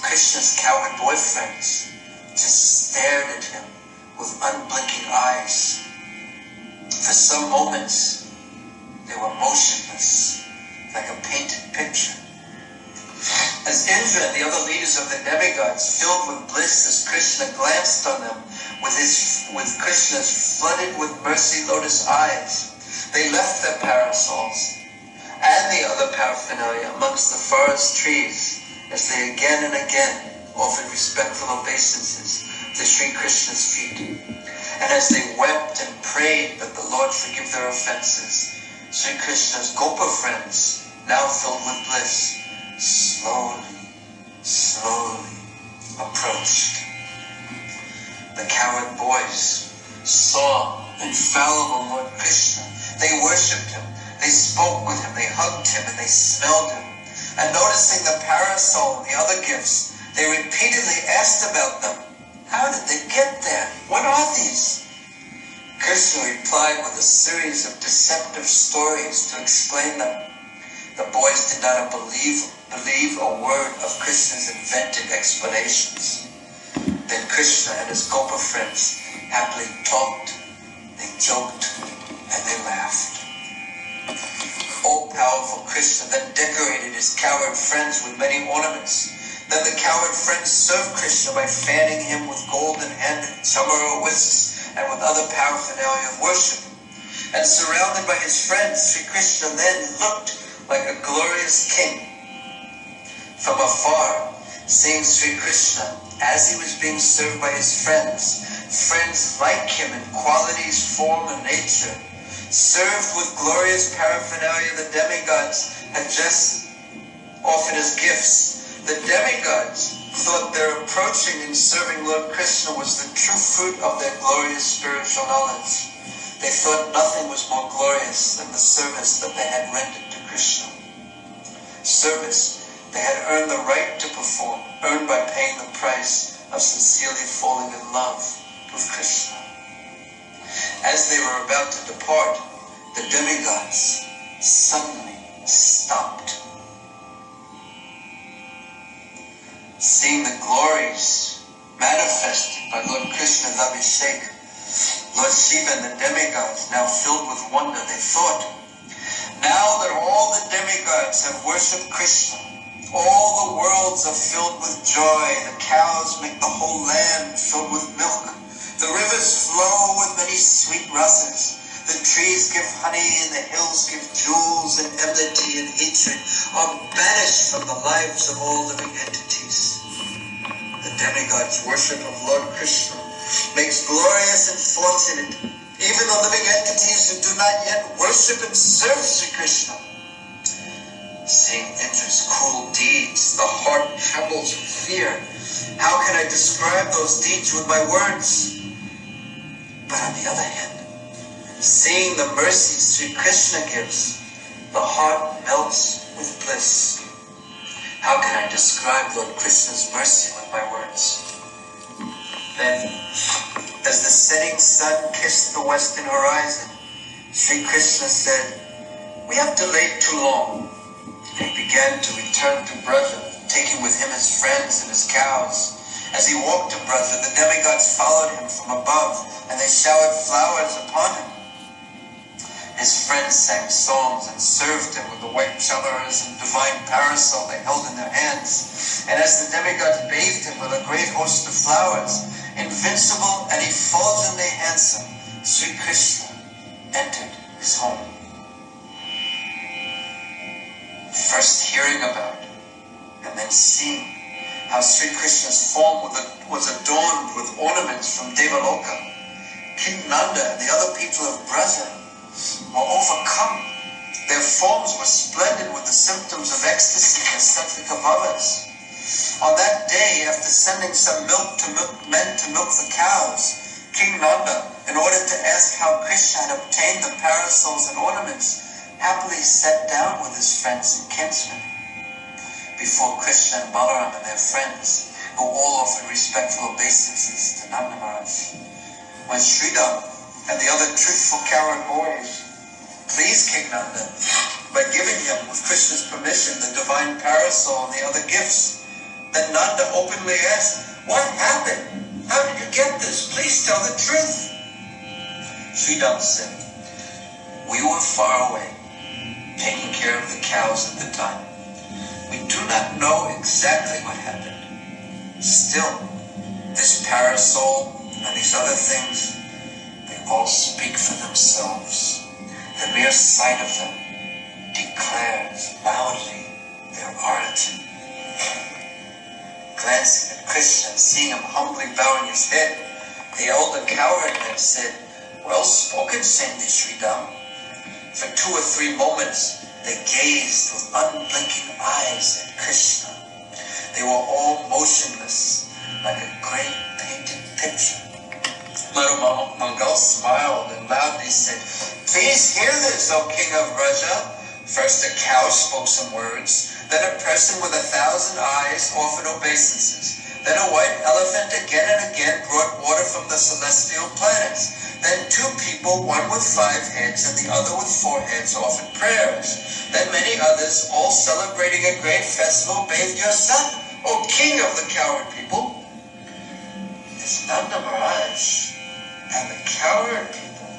Krishna's coward boyfriends just stared at him with unblinking eyes. For some moments, they were motionless, like a painted picture. As Indra and the other leaders of the demigods filled with bliss as Krishna glanced on them with Krishna's flooded with mercy lotus eyes, they left their parasols and the other paraphernalia amongst the forest trees as they again and again offered respectful obeisances to Sri Krishna's feet. And as they wept and prayed that the Lord forgive their offenses, Sri Krishna's Gopa friends, now filled with bliss, slowly approached. The coward boys saw infallible Lord Krishna. They worshipped him, they spoke with him, they hugged him, and they smelled him. And noticing the parasol and the other gifts, they repeatedly asked about them. How did they get there? What are these? Krishna replied with a series of deceptive stories to explain them. The boys did not believe a word of Krishna's invented explanations. Then Krishna and his Gopa friends happily talked, they joked, and they laughed. All-powerful Krishna then decorated his coward friends with many ornaments. Then the coward friends served Krishna by fanning him with golden-handed chamara whisks and with other paraphernalia of worship. And surrounded by his friends, Sri Krishna then looked like a glorious king. From afar, seeing Sri Krishna as he was being served by his friends like him in qualities, form, and nature, served with glorious paraphernalia the demigods had just offered as gifts. The demigods thought their approaching and serving Lord Krishna was the true fruit of their glorious spiritual knowledge. They thought nothing was more glorious than the service that they had rendered to Krishna. Service they had earned the right to perform, earned by paying the price of sincerely falling in love with Krishna. As they were about to depart, the demigods suddenly stopped. Seeing the glories manifested by Lord Krishna's Abhishek, Lord Shiva and the demigods, now filled with wonder, they thought, now that all the demigods have worshipped Krishna, all the worlds are filled with joy, the cows make the whole land filled with milk, the rivers flow with many sweet rasas, the trees give honey and the hills give jewels, and enmity and hatred are banished from the lives of all living entities. The demigods' worship of Lord Krishna makes glorious and fortunate even the living entities who do not yet worship and serve Sri Krishna. Seeing Indra's cruel deeds, the heart trembles with fear. How can I describe those deeds with my words? But on the other hand, seeing the mercy Sri Krishna gives, the heart melts with bliss. How can I describe Lord Krishna's mercy with my words? Then, as the setting sun kissed the western horizon, Sri Krishna said, "We have delayed too long." And he began to return to Braja, taking with him his friends and his cows. As he walked to Braja, the demigods followed him from above, and they showered flowers upon him. His friends sang songs and served him with the white chalaras and divine parasol they held in their hands. And as the demigods bathed him with a great host of flowers, invincible and effulgently handsome, Sri Krishna entered his home. First hearing about and then seeing how Sri Krishna's form was adorned with ornaments from Devaloka, King Nanda and the other people of Braja were overcome. Their forms were splendid with the symptoms of ecstasy as sattvic bhavas. On that day, after sending some men to milk the cows, King Nanda, in order to ask how Krishna had obtained the parasols and ornaments, happily sat down with his friends and kinsmen. Before Krishna and Balaram and their friends, who all offered respectful obeisances to Nanda Maharaj. When Sridham and the other truthful cowherd boys pleased King Nanda by giving him, with Krishna's permission, the divine parasol and the other gifts, then Nanda openly asked, "What happened? How did you get this? Please tell the truth." Sridham said, "We were far away, taking care of the cows at the time. We do not know exactly what happened. Still, this parasol and these other things, they all speak for themselves. The mere sight of them declares loudly their origin." Glancing at Krishna and seeing him humbly bowing his head, the elder cowherd then said, "Well spoken, Sandhi Sridham." For 2 or 3 moments, they gazed with unblinking eyes at Krishna. They were all motionless, like a great painted picture. Madhu Mangal smiled and loudly said, "Please hear this, O King of Braja." First a cow spoke some words, then a person with 1,000 eyes offered obeisances. Then a white elephant again and again brought water from the celestial planets. Then 2 people, one with 5 heads and the other with 4 heads, offered prayers. Then many others, all celebrating a great festival, bathed your son, O King of the cowherd people. It's Nanda Maharaj and the cowherd people,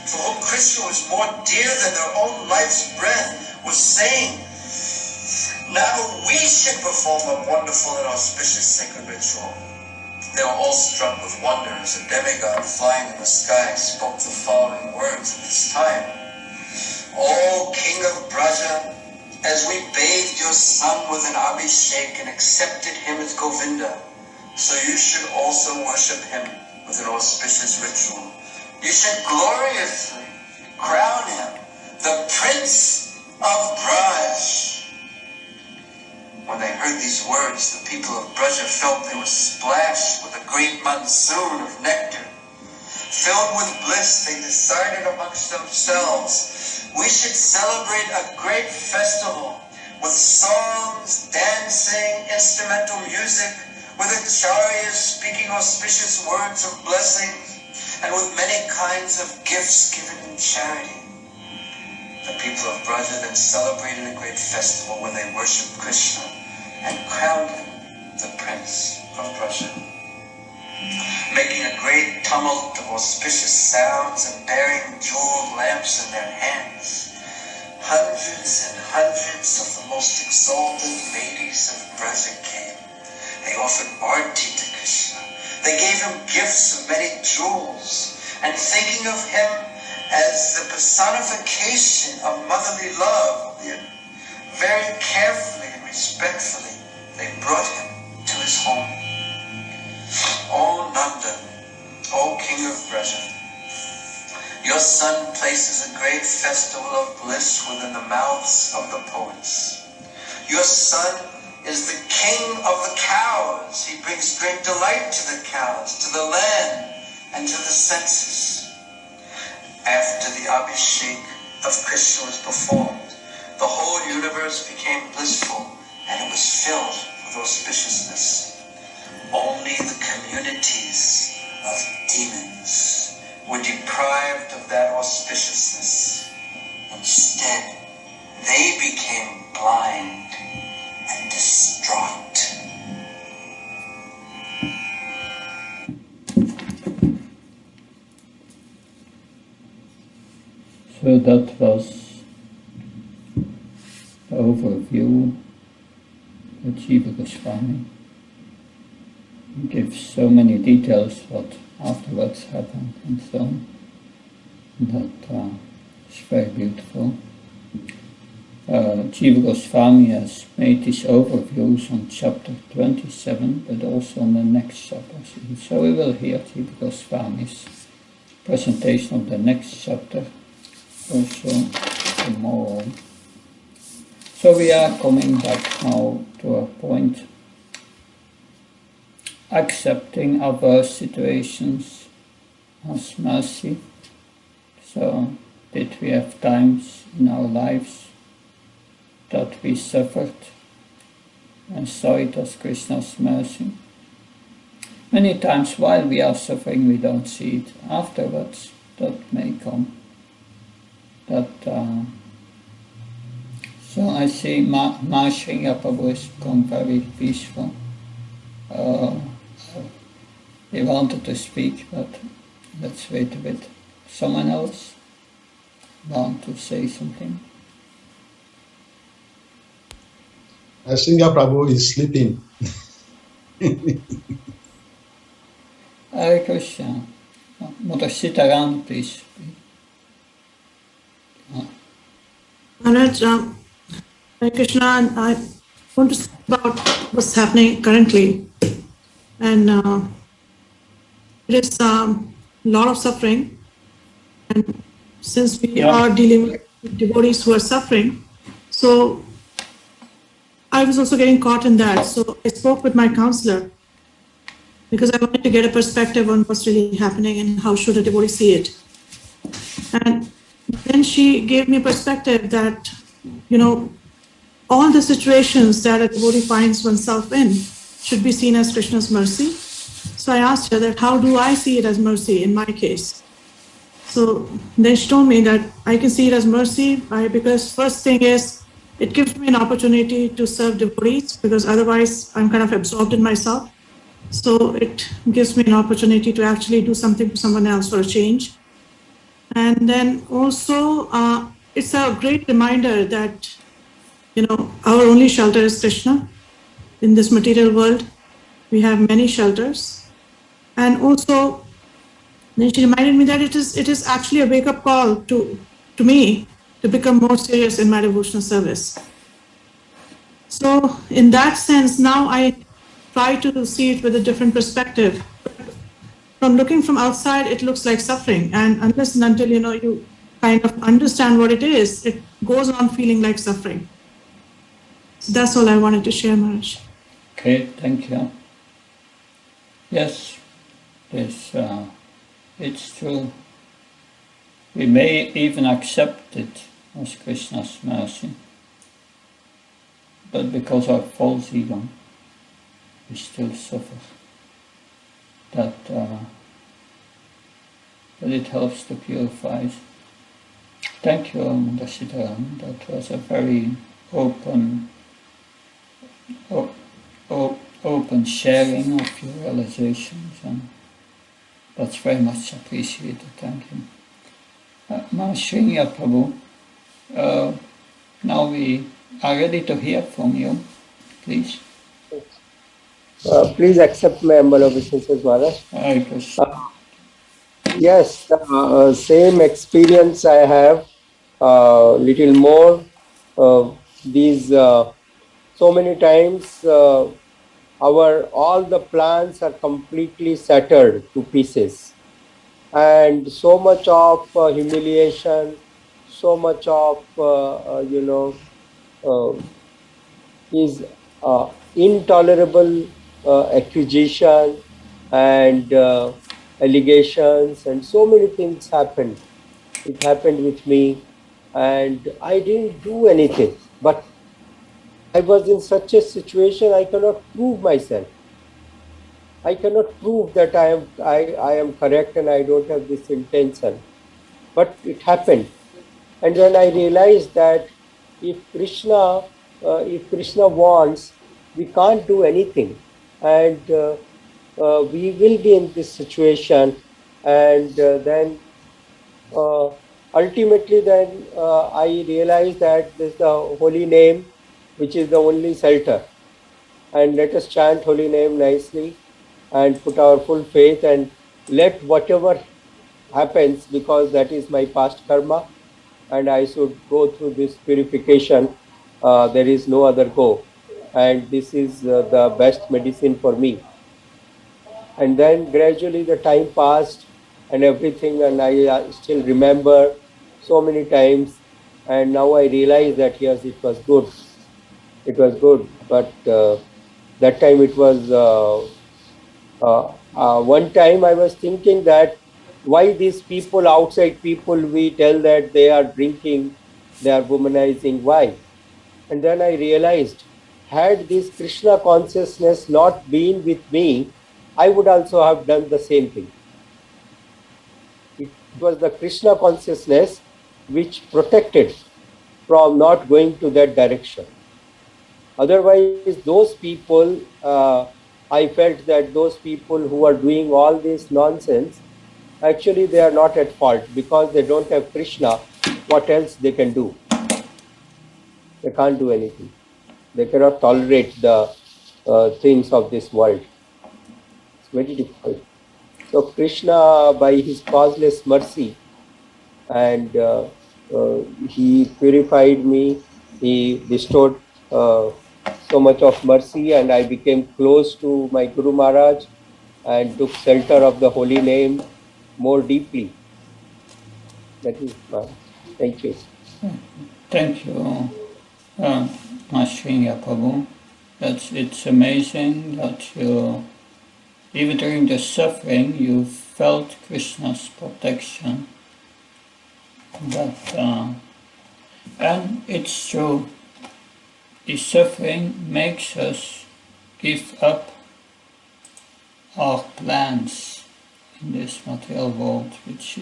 for whom Krishna was more dear than their own life's breath, was saying, "Now we should perform a wonderful and auspicious sacred ritual." They were all struck with wonder as a demigod flying in the sky spoke the following words at this time. "O King of Braja, as we bathed your son with an abhishek and accepted him as Govinda, so you should also worship him with an auspicious ritual. You should gloriously crown him the Prince of Braj." When they heard these words, the people of Braja felt they were splashed with a great monsoon of nectar. Filled with bliss, they decided amongst themselves, "We should celebrate a great festival with songs, dancing, instrumental music, with acharyas speaking auspicious words of blessings, and with many kinds of gifts given in charity." The people of Braja then celebrated a great festival where they worshipped Krishna and crowned him the Prince of Braja. making a great tumult of auspicious sounds and bearing jeweled lamps in their hands. Hundreds and hundreds of the most exalted ladies of Braja came. They offered arti to Krishna. They gave him gifts of many jewels, and thinking of him as the personification of motherly love, very carefully and respectfully, they brought him to his home. O Nanda, O King of Braja, your son places a great festival of bliss within the mouths of the poets. Your son is the king of the cows. He brings great delight to the cows, to the land, and to the senses. After the Abhishek of Krishna was performed, the whole universe became blissful, and it was filled with auspiciousness. Only the communities of demons were deprived of that auspiciousness. Instead, they became blind and distraught. So that was the overview of Jiva Goswami. He gives so many details what afterwards happened and so on. That is very beautiful. Jiva Goswami has made these overviews on chapter 27, but also on the next chapter. So we will hear Jiva Goswami's presentation of the next chapter also tomorrow. So we are coming back now to our point. Accepting adverse situations as mercy. So, did we have times in our lives that we suffered and saw it as Krishna's mercy? Many times while we are suffering we don't see it. Afterwards that may come. So I see Mahashriya Prabhu has become very peaceful. He wanted to speak, but let's wait a bit. Someone else want to say something? Singha Prabhu is sleeping. Hare Krishna. Mother Sitaram, please. Maharaj, Hare Krishna, I want to speak about what's happening currently. And it is a lot of suffering. And since we are dealing with devotees who are suffering, so I was also getting caught in that. So I spoke with my counselor because I wanted to get a perspective on what's really happening and how should a devotee see it. And then she gave me a perspective that, all the situations that a devotee finds oneself in should be seen as Krishna's mercy. So I asked her that how do I see it as mercy in my case? So then she told me that I can see it as mercy because first thing is, it gives me an opportunity to serve devotees because otherwise I'm kind of absorbed in myself. So it gives me an opportunity to actually do something for someone else for a change. And then also, it's a great reminder that, our only shelter is Krishna. In this material world, we have many shelters. And also, then she reminded me that it is actually a wake-up call to me to become more serious in my devotional service. So in that sense, now I try to see it with a different perspective. From looking from outside, it looks like suffering. And unless and until, you kind of understand what it is, it goes on feeling like suffering. So that's all I wanted to share, Maharaj. Okay, thank you. Yes, it's true. We may even accept it as Krishna's mercy, but because of false ego, we still suffer. But it helps to purify. Thank you, Mother Sitaram. That was a very open open sharing of your realizations, and that's very much appreciated. Thank you. Mahashriya Prabhu, now we are ready to hear from you, please. Please accept my humble obeisances, Maharaj. Hare Krishna. Yes, same experience I have. Little more. These so many times all the plans are completely shattered to pieces, and so much of humiliation, so much of is intolerable accusation and allegations, and so many things happened. It happened with me, and I didn't do anything. But I was in such a situation, I cannot prove myself. I cannot prove that I am correct and I don't have this intention. But it happened. And then I realized that if Krishna wants, we can't do anything. And we will be in this situation. And then ultimately then I realized that this is the holy name, which is the only shelter. And let us chant holy name nicely and put our full faith, and let whatever happens, because that is my past karma, and I should go through this purification. There is no other go, and this is the best medicine for me. And then gradually the time passed and everything, and I still remember so many times, and now I realize that yes, it was good. It was good, but that time it was one time I was thinking that why these people, outside people, we tell that they are drinking, they are womanizing, why? And then I realized, had this Krishna consciousness not been with me, I would also have done the same thing. It was the Krishna consciousness which protected from not going to that direction. Otherwise, those people, I felt that those people who are doing all this nonsense, actually they are not at fault, because they don't have Krishna. What else they can do? They can't do anything. They cannot tolerate the things of this world. It's very difficult. So Krishna, by his causeless mercy, and he purified me, he bestowed so much of mercy, and I became close to my Guru Maharaj and took shelter of the holy name more deeply. That is my, thank you. Thank you, Mahashriya Prabhu. It's amazing that you, even during the suffering, you felt Krishna's protection. And it's true, the suffering makes us give up our plans in this material world, which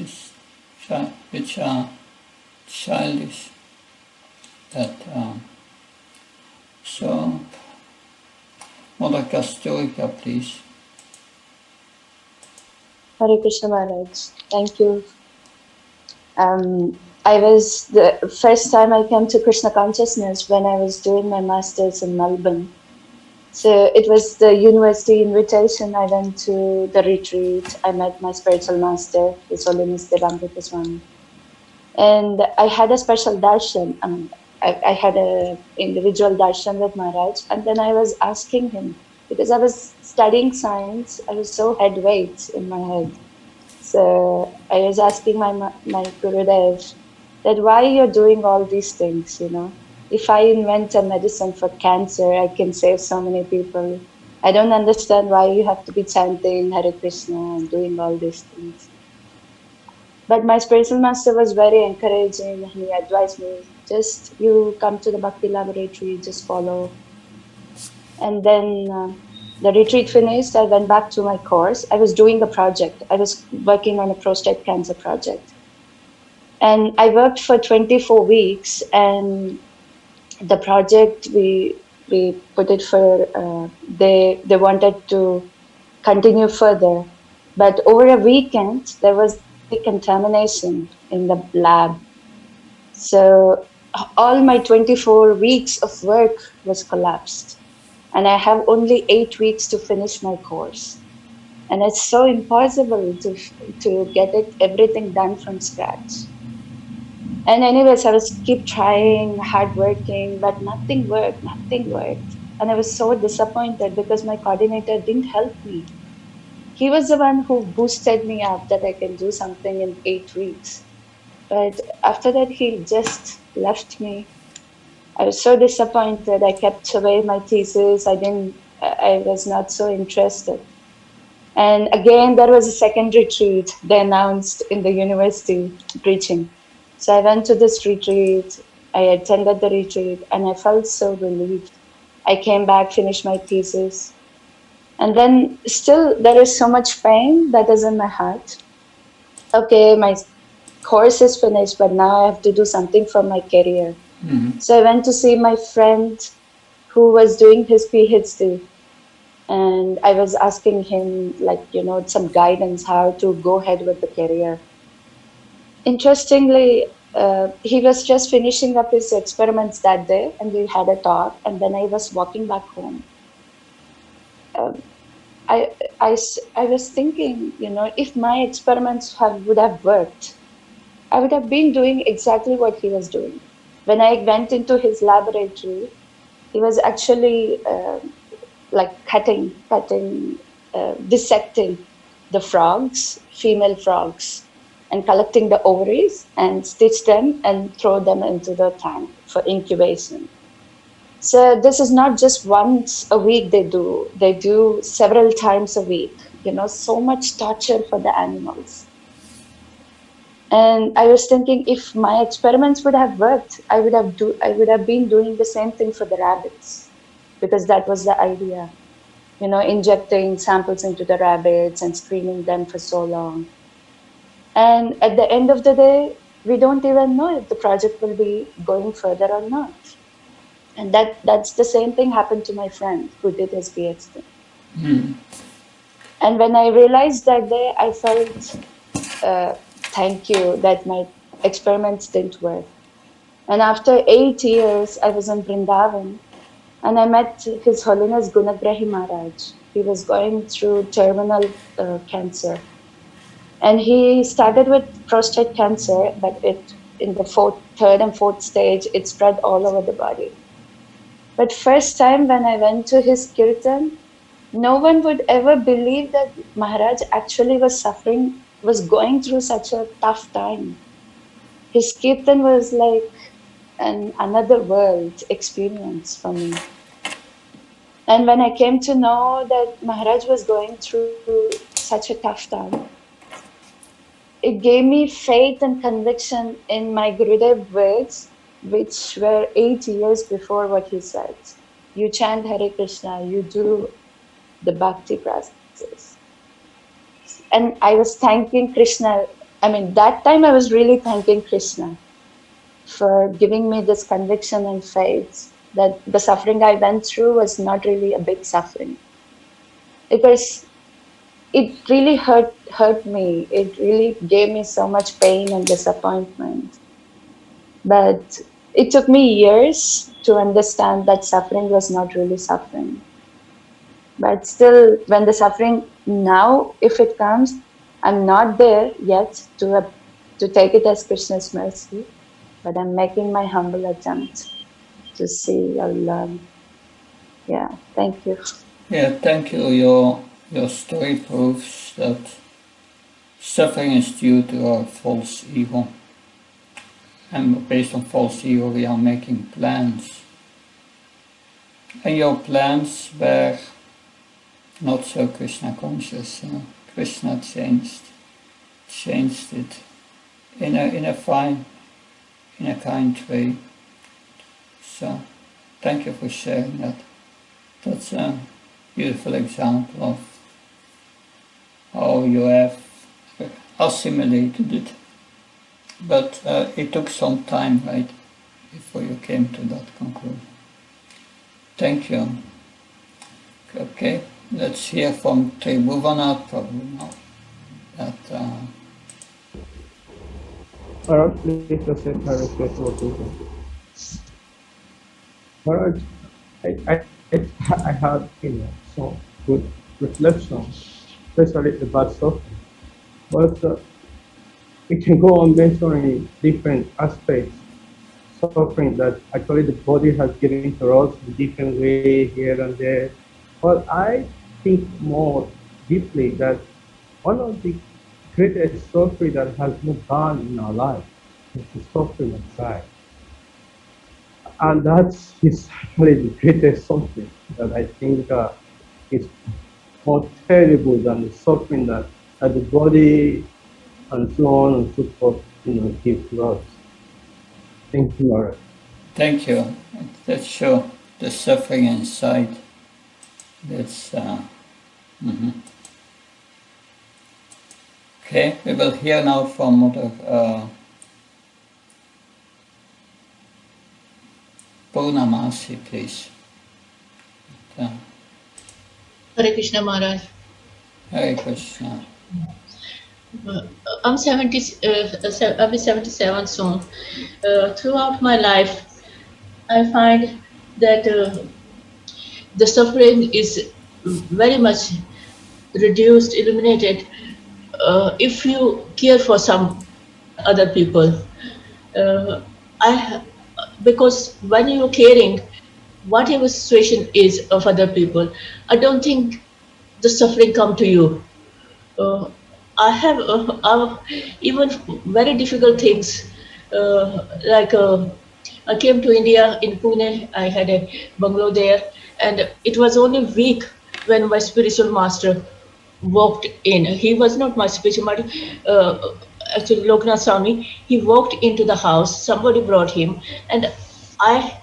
are childish. So, Mother Kasturica, please. Hare Krishna Maharaj, thank you. I was, the first time I came to Krishna consciousness when I was doing my master's in Melbourne. So it was the university invitation. I went to the retreat. I met my spiritual master, His Holiness Devamrita Swami. And I had a special darshan. I had an individual darshan with Maharaj. And then I was asking him, because I was studying science, I was so head weight in my head. So I was asking my Gurudev that why you're doing all these things, you know. If I invent a medicine for cancer, I can save so many people. I don't understand why you have to be chanting Hare Krishna and doing all these things. But my spiritual master was very encouraging. He advised me, just you come to the Bhakti laboratory, just follow. And then the retreat finished, I went back to my course. I was doing a project. I was working on a prostate cancer project. And I worked for 24 weeks, and the project, we we put it for, they wanted to continue further. But over a weekend, there was the contamination in the lab. So all my 24 weeks of work was collapsed. And I have only 8 weeks to finish my course. And it's so impossible to get it everything done from scratch. And anyways, I was keep trying, hard working, but nothing worked. And I was so disappointed because my coordinator didn't help me. He was the one who boosted me up that I can do something in 8 weeks. But after that, he just left me. I was so disappointed. I kept away my thesis. I was not so interested. And again, there was a second retreat they announced in the university preaching. So I went to this retreat. I attended the retreat and I felt so relieved. I came back, finished my thesis. And then still there is so much pain that is in my heart. Okay, my course is finished, but now I have to do something for my career. So I went to see my friend who was doing his PhD. And I was asking him, like, some guidance how to go ahead with the career. Interestingly, he was just finishing up his experiments that day, and we had a talk. And then I was walking back home. I was thinking, if my experiments would have worked, I would have been doing exactly what he was doing. When I went into his laboratory, he was actually like dissecting the frogs, female frogs, and collecting the ovaries and stitch them and throw them into the tank for incubation. So this is not just once a week they do several times a week, so much torture for the animals. And I was thinking, if my experiments would have worked, I would have been doing the same thing for the rabbits, because that was the idea. Injecting samples into the rabbits and screening them for so long. And at the end of the day, we don't even know if the project will be going further or not. And that's the same thing happened to my friend who did his PhD. And when I realized that day, I felt, thank you that my experiments didn't work. And after 8 years, I was in Vrindavan. And I met His Holiness Gunagrahi Maharaj. He was going through terminal cancer. And he started with prostate cancer, but in the third and fourth stage, it spread all over the body. But first time when I went to his kirtan, no one would ever believe that Maharaj actually was going through such a tough time. His kirtan was like another world experience for me. And when I came to know that Maharaj was going through such a tough time, it gave me faith and conviction in my Gurudev words, which were 8 years before what he said. You chant Hare Krishna, you do the bhakti process. And I was thanking Krishna. That time I was really thanking Krishna for giving me this conviction and faith that the suffering I went through was not really a big suffering. Because it really hurt me. It really gave me so much pain and disappointment. But it took me years to understand that suffering was not really suffering. But still, when the suffering now, if it comes, I'm not there yet to take it as Krishna's mercy, but I'm making my humble attempt to see or learn. Yeah, thank you. Yeah, thank you. Your story proves that suffering is due to our false ego. And based on false ego, we are making plans. And your plans were not so Krishna conscious. Krishna changed it in a kind way. So thank you for sharing that. That's a beautiful example of how you have assimilated it. But it took some time, right, before you came to that conclusion. Thank you. Okay, let's hear from Tribhuvanat Prabhu now. Maharaj, please accept my request for people. Maharaj, I had some good reflections, especially about suffering. But it can go on mentioning different aspects suffering that actually the body has given to us in different way here and there. But I think more deeply that one of the greatest suffering that has moved on in our life is the suffering of pride. And that's is actually the greatest suffering that I think is more terrible than the suffering that the body and so on and so forth, give to us. Thank you, Laura. Thank you. That's sure the suffering inside. That's okay. We will hear now from Mother Purnamasi, please. Hare Krishna Maharaj. Hare Krishna. I'm 70. I'll be 77 soon. Throughout my life, I find that the suffering is very much reduced, eliminated if you care for some other people. I because when you're caring, whatever situation is of other people, I don't think the suffering come to you. Uh, I have even very difficult things like I came to India in Pune. I had a bungalow there, and it was only a week when my spiritual master walked in. He was not my spiritual master, actually Loknath Swami. He walked into the house. Somebody brought him, and I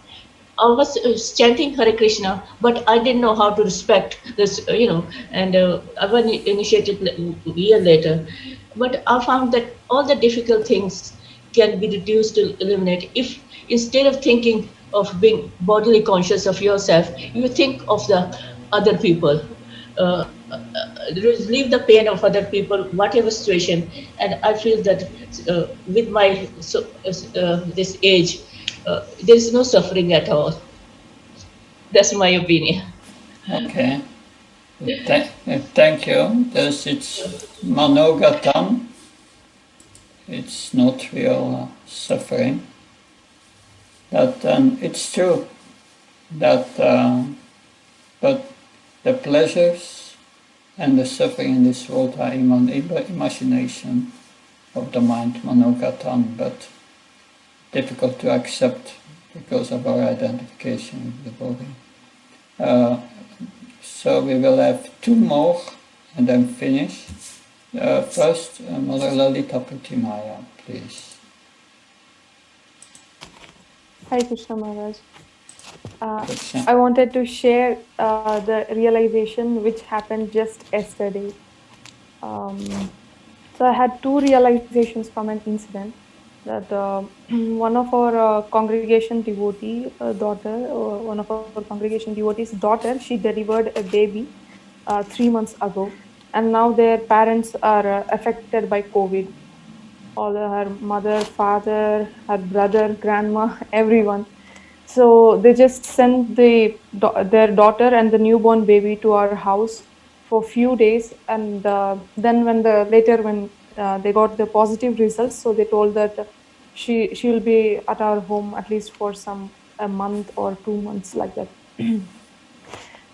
I was chanting Hare Krishna, but I didn't know how to respect this, and I was initiated a year later. But I found that all the difficult things can be reduced to eliminate if instead of thinking of being bodily conscious of yourself, you think of the other people. Relieve the pain of other people, whatever situation. And I feel that with my this age, there is no suffering at all. That's my opinion. Okay. Thank you. It's Manogatam. It's not real suffering. That it's true that, but the pleasures and the suffering in this world are imagination of the mind, Manogatam, but difficult to accept because of our identification with the body. So we will have two more and then finish. First, Mother Lalita Putimaya, please. Hi, Krishna Maharaj. I wanted to share the realization which happened just yesterday. So I had two realizations from an incident that one of our congregation devotee daughter, one of our congregation devotee's daughter, she delivered a baby 3 months ago, and now their parents are affected by COVID. All her mother, father, her brother, grandma, everyone. So they just sent their daughter and the newborn baby to our house for few days, and then when they got the positive results, so they told that she will be at our home at least for a month or 2 months, like that.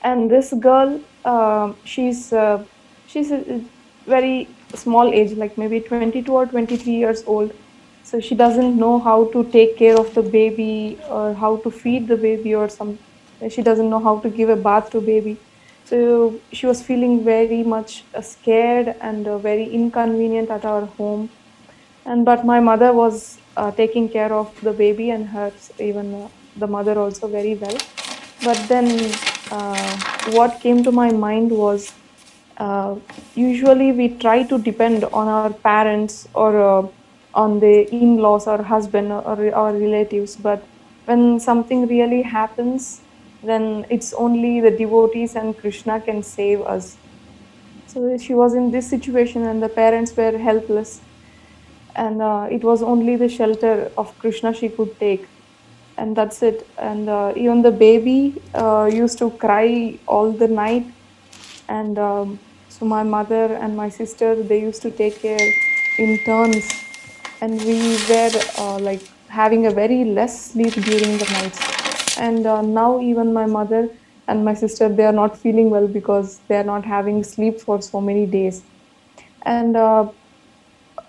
And this girl, she's a very small age, like maybe 22 or 23 years old. So she doesn't know how to take care of the baby or how to feed the baby or some. She doesn't know how to give a bath to baby. So she was feeling very much scared and very inconvenient at our home. And but my mother was taking care of the baby and her, even the mother also, very well. But then what came to my mind was, usually we try to depend on our parents or on the in-laws or husband or our relatives, but when something really happens, then it's only the devotees and Krishna can save us. So she was in this situation and the parents were helpless, and it was only the shelter of Krishna she could take, and that's it. And even the baby used to cry all the night, and so my mother and my sister, they used to take care in turns, and we were like having a very less sleep during the nights. And now even my mother and my sister, they are not feeling well because they are not having sleep for so many days. And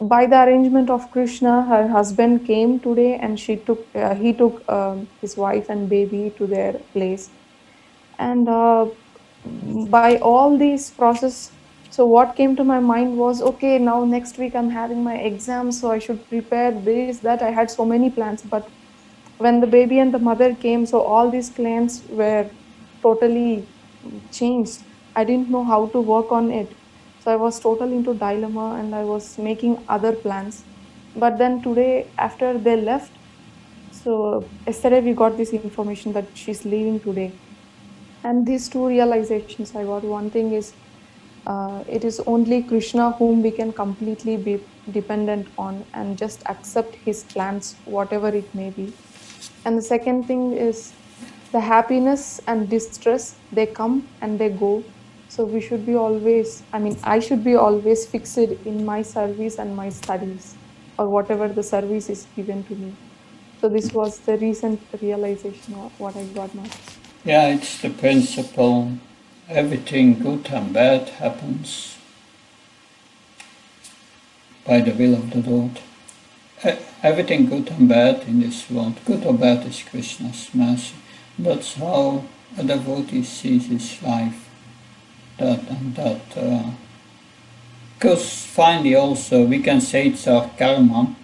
by the arrangement of Krishna, her husband came today, and he took his wife and baby to their place. And by all these process, so what came to my mind was, okay, now next week I'm having my exam, so I should prepare this, that. I had so many plans, but when the baby and the mother came, so all these plans were totally changed. I didn't know how to work on it, so I was totally into dilemma, and I was making other plans. But then today, after they left, so yesterday we got this information that she's leaving today. And these two realizations I got. One thing is, it is only Krishna whom we can completely be dependent on and just accept his plans, whatever it may be. And the second thing is, the happiness and distress, they come and they go. So we should be always, I should be always fixed in my service and my studies, or whatever the service is given to me. So this was the recent realization of what I got now. Yeah, it's the principle. Everything good and bad happens by the will of the Lord. Everything good and bad in this world, good or bad, is Krishna's mercy. That's how a devotee sees his life. Because finally also we can say it's our karma,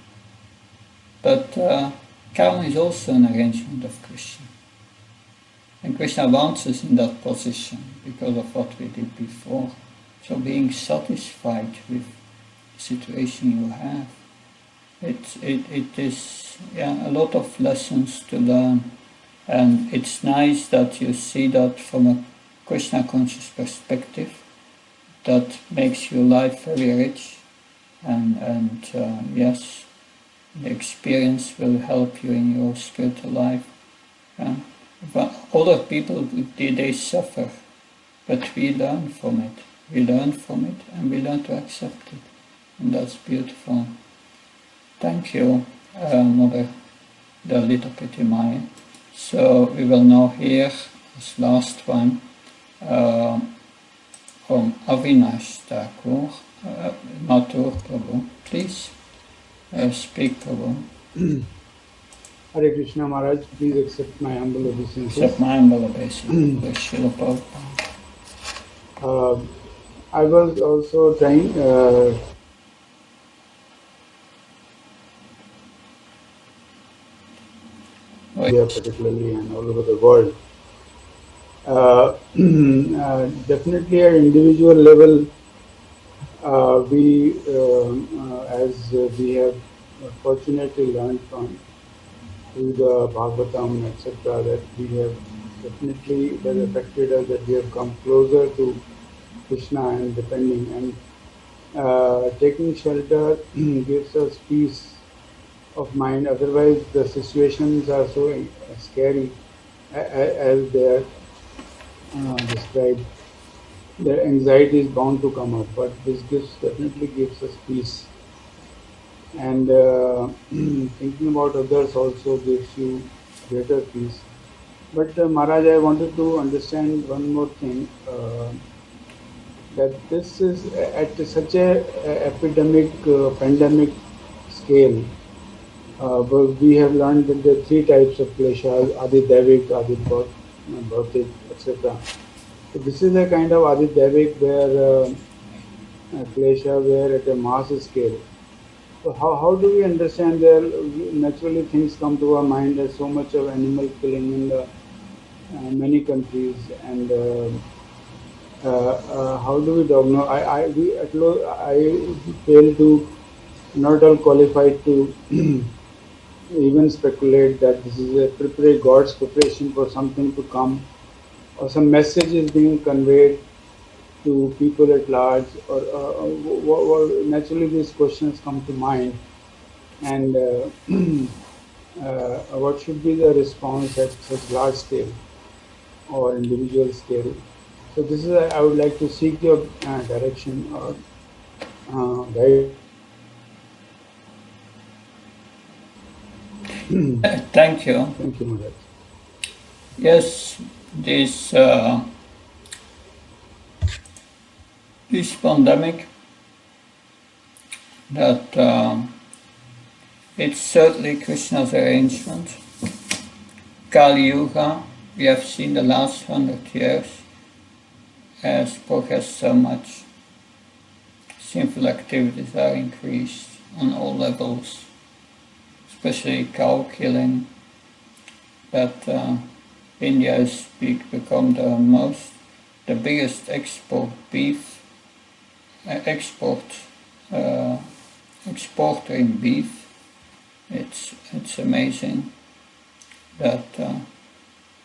but karma is also an arrangement of Krishna. And Krishna wants us in that position because of what we did before. So being satisfied with the situation you have, it is a lot of lessons to learn. And it's nice that you see that from a Krishna conscious perspective. That makes your life very rich. And yes, the experience will help you in your spiritual life. But other people, they suffer, but we learn from it. We learn from it, and we learn to accept it. And that's beautiful. Thank you, Mother Dalita Pitimaya. So we will now hear this last one from Avinash Thakur. Mathur Prabhu, please speak, Prabhu. Hare Krishna Maharaj, please accept my humble obeisances. Accept my humble obeisances. Srila Prabhupada. I was also trying India particularly and all over the world. Definitely at individual level, we as we have fortunately learned from through the Bhagavatam, etc., that we have definitely, it has affected us, that we have come closer to Krishna and depending, and taking shelter gives us peace of mind. Otherwise the situations are so scary as they are described. The anxiety is bound to come up, but this definitely gives us peace. And thinking about others also gives you greater peace. But Maharaj, I wanted to understand one more thing, that this is at such a epidemic, pandemic scale. But we have learned that there are three types of kleshas: Adi Devik, Adi Bhautik, etc. So this is a kind of Adi Devik where klesha where at a mass scale. So how do we understand there? Naturally things come to our mind. There's so much of animal killing in the many countries, and how do we diagnose? I fail to, not all qualified to even speculate that this is a God's preparation for something to come or some message is being conveyed to people at large, or naturally these questions come to mind, and what should be the response at such large scale or individual scale? So this is I would like to seek your direction or guidance. Thank you. Thank you, Maharaj. Yes, this this pandemic, that it's certainly Krishna's arrangement. Kali Yuga, we have seen the last 100 years, has progressed so much. Sinful activities are increased on all levels, especially cow killing, that India has become the biggest exporter in beef. It's amazing that,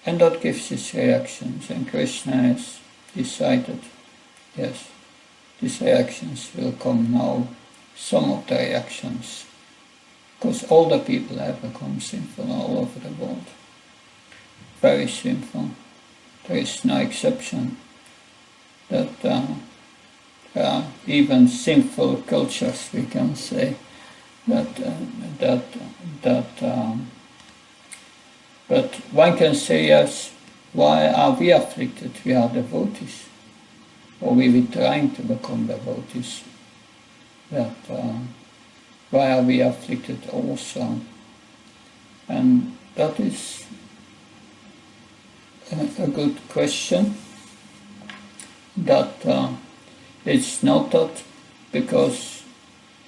and that gives its reactions. And Krishna has decided, yes, these reactions will come now. Some of the reactions, because all the people have become sinful all over the world. Very sinful. There is no exception. That there are even sinful cultures, we can say. But one can say, yes, why are we afflicted? We are devotees, or we were trying to become devotees. That why are we afflicted also? And that is a good question. That it's not that because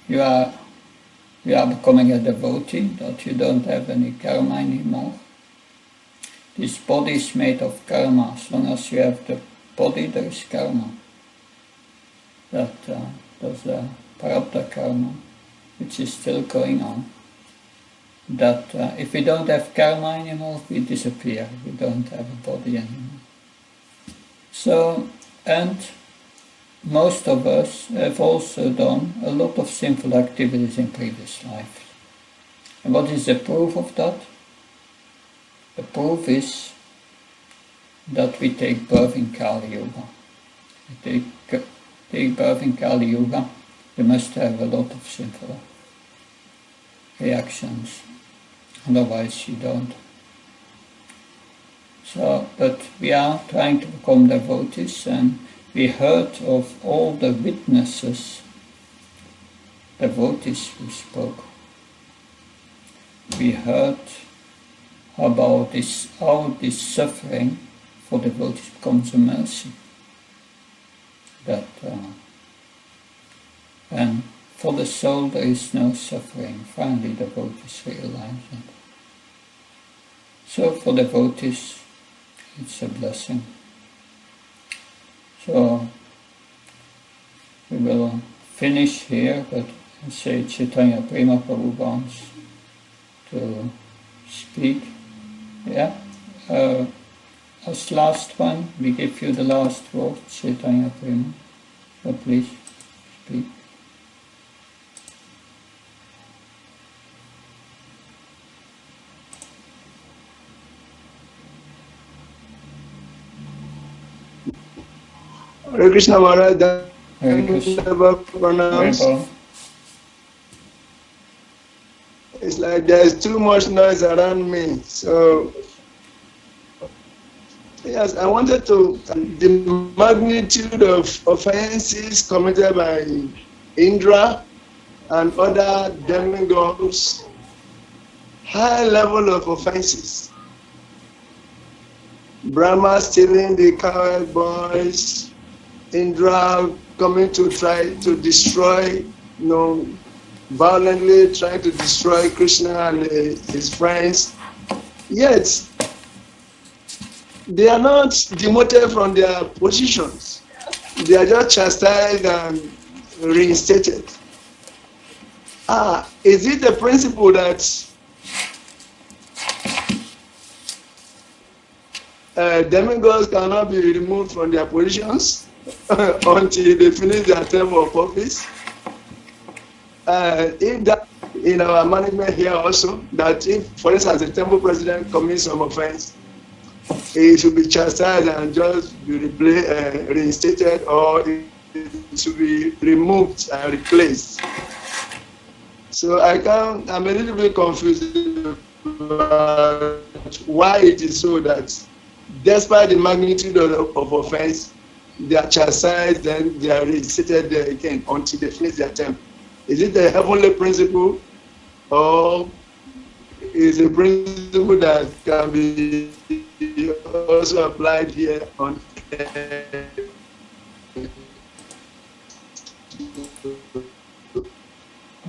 you are becoming a devotee that you don't have any karma anymore. This body is made of karma. As long as you have the body, there is karma. That there's a prarabdha karma, which is still going on. That if we don't have karma anymore, we disappear. We don't have a body anymore. So, and most of us have also done a lot of sinful activities in previous lives. And what is the proof of that? The proof is that we take birth in Kali Yuga. We take birth in Kali Yuga, we must have a lot of sinful reactions. Otherwise you don't. So, but we are trying to become devotees, and we heard of all the witnesses, devotees who spoke. We heard about how this suffering for devotees becomes a mercy. That and for the soul there is no suffering. Finally, devotees realize it. So for devotees, it's a blessing. So we will finish here, but I say Chaitanya Prema Prabhu wants to speak. Yeah? As last one, we give you the last word, Chaitanya Prema. So please speak. Hare Krishna Maharaj, Hare Krishna. pronouns. It's like there's too much noise around me. So, yes, I wanted to, the magnitude of offenses committed by Indra and other demigods, high level of offenses. Brahma stealing the cowherd boys, Indra coming to try to destroy, violently trying to destroy Krishna and his friends. Yet, they are not demoted from their positions. They are just chastised and reinstated. Is it the principle that demigods cannot be removed from their positions until they finish their term of office. If that in our management here also, that if, for instance, the temple president commits some offense, he should be chastised and just be reinstated, or it should be removed and replaced. So I'm a little bit confused about why it is so that despite the magnitude of offense, they are chastised, then they are reinstated there again until they finish their term. Is it a heavenly principle, or is a principle that can be also applied here on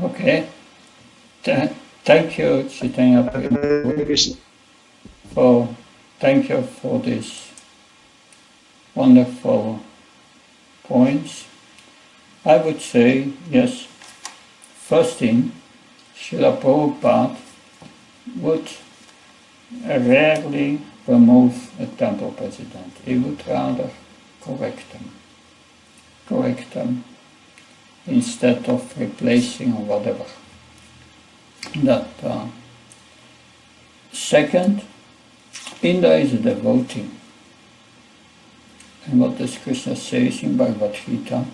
Okay. Thank you, Chaitanya, thank you for these wonderful points. I would say, yes, first thing, Srila Prabhupada would rarely remove a temple president. He would rather correct them instead of replacing or whatever. Second, Indra is a devotee. And what does Krishna say in Bhagavad Gita?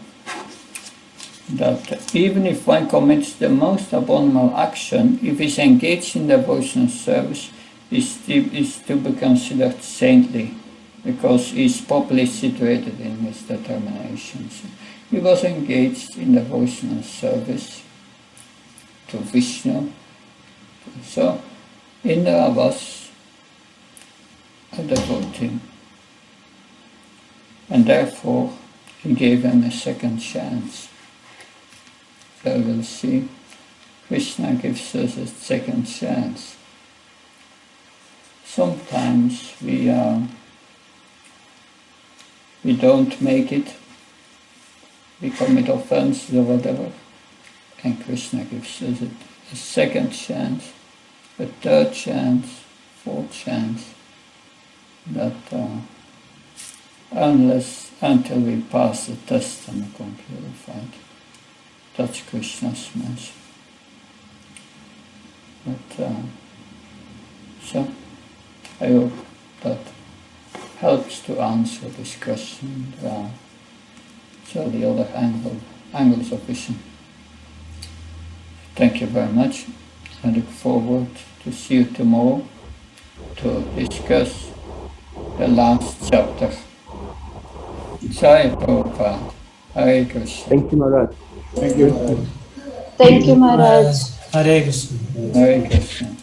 That even if one commits the most abominable action, if he's engaged in devotional service, is to be considered saintly, because he's properly situated in his determinations. He was engaged in devotional service to Vishnu. So Indra was a devotee, and therefore he gave him a second chance. So we'll see, Krishna gives us a second chance. Sometimes we don't make it, we commit offense or whatever, and Krishna gives us a second chance, a third chance, fourth chance, that until we pass the test and become purified. That's Krishna's message. But so I hope that helps to answer this question. So the other angles of vision. Thank you very much. I look forward to see you tomorrow to discuss the last chapter. Jai Prabhupada. Hare Krishna. Thank you, Maharaj. Thank you. Thank you, Maharaj. Hare Krishna. Hare Krishna.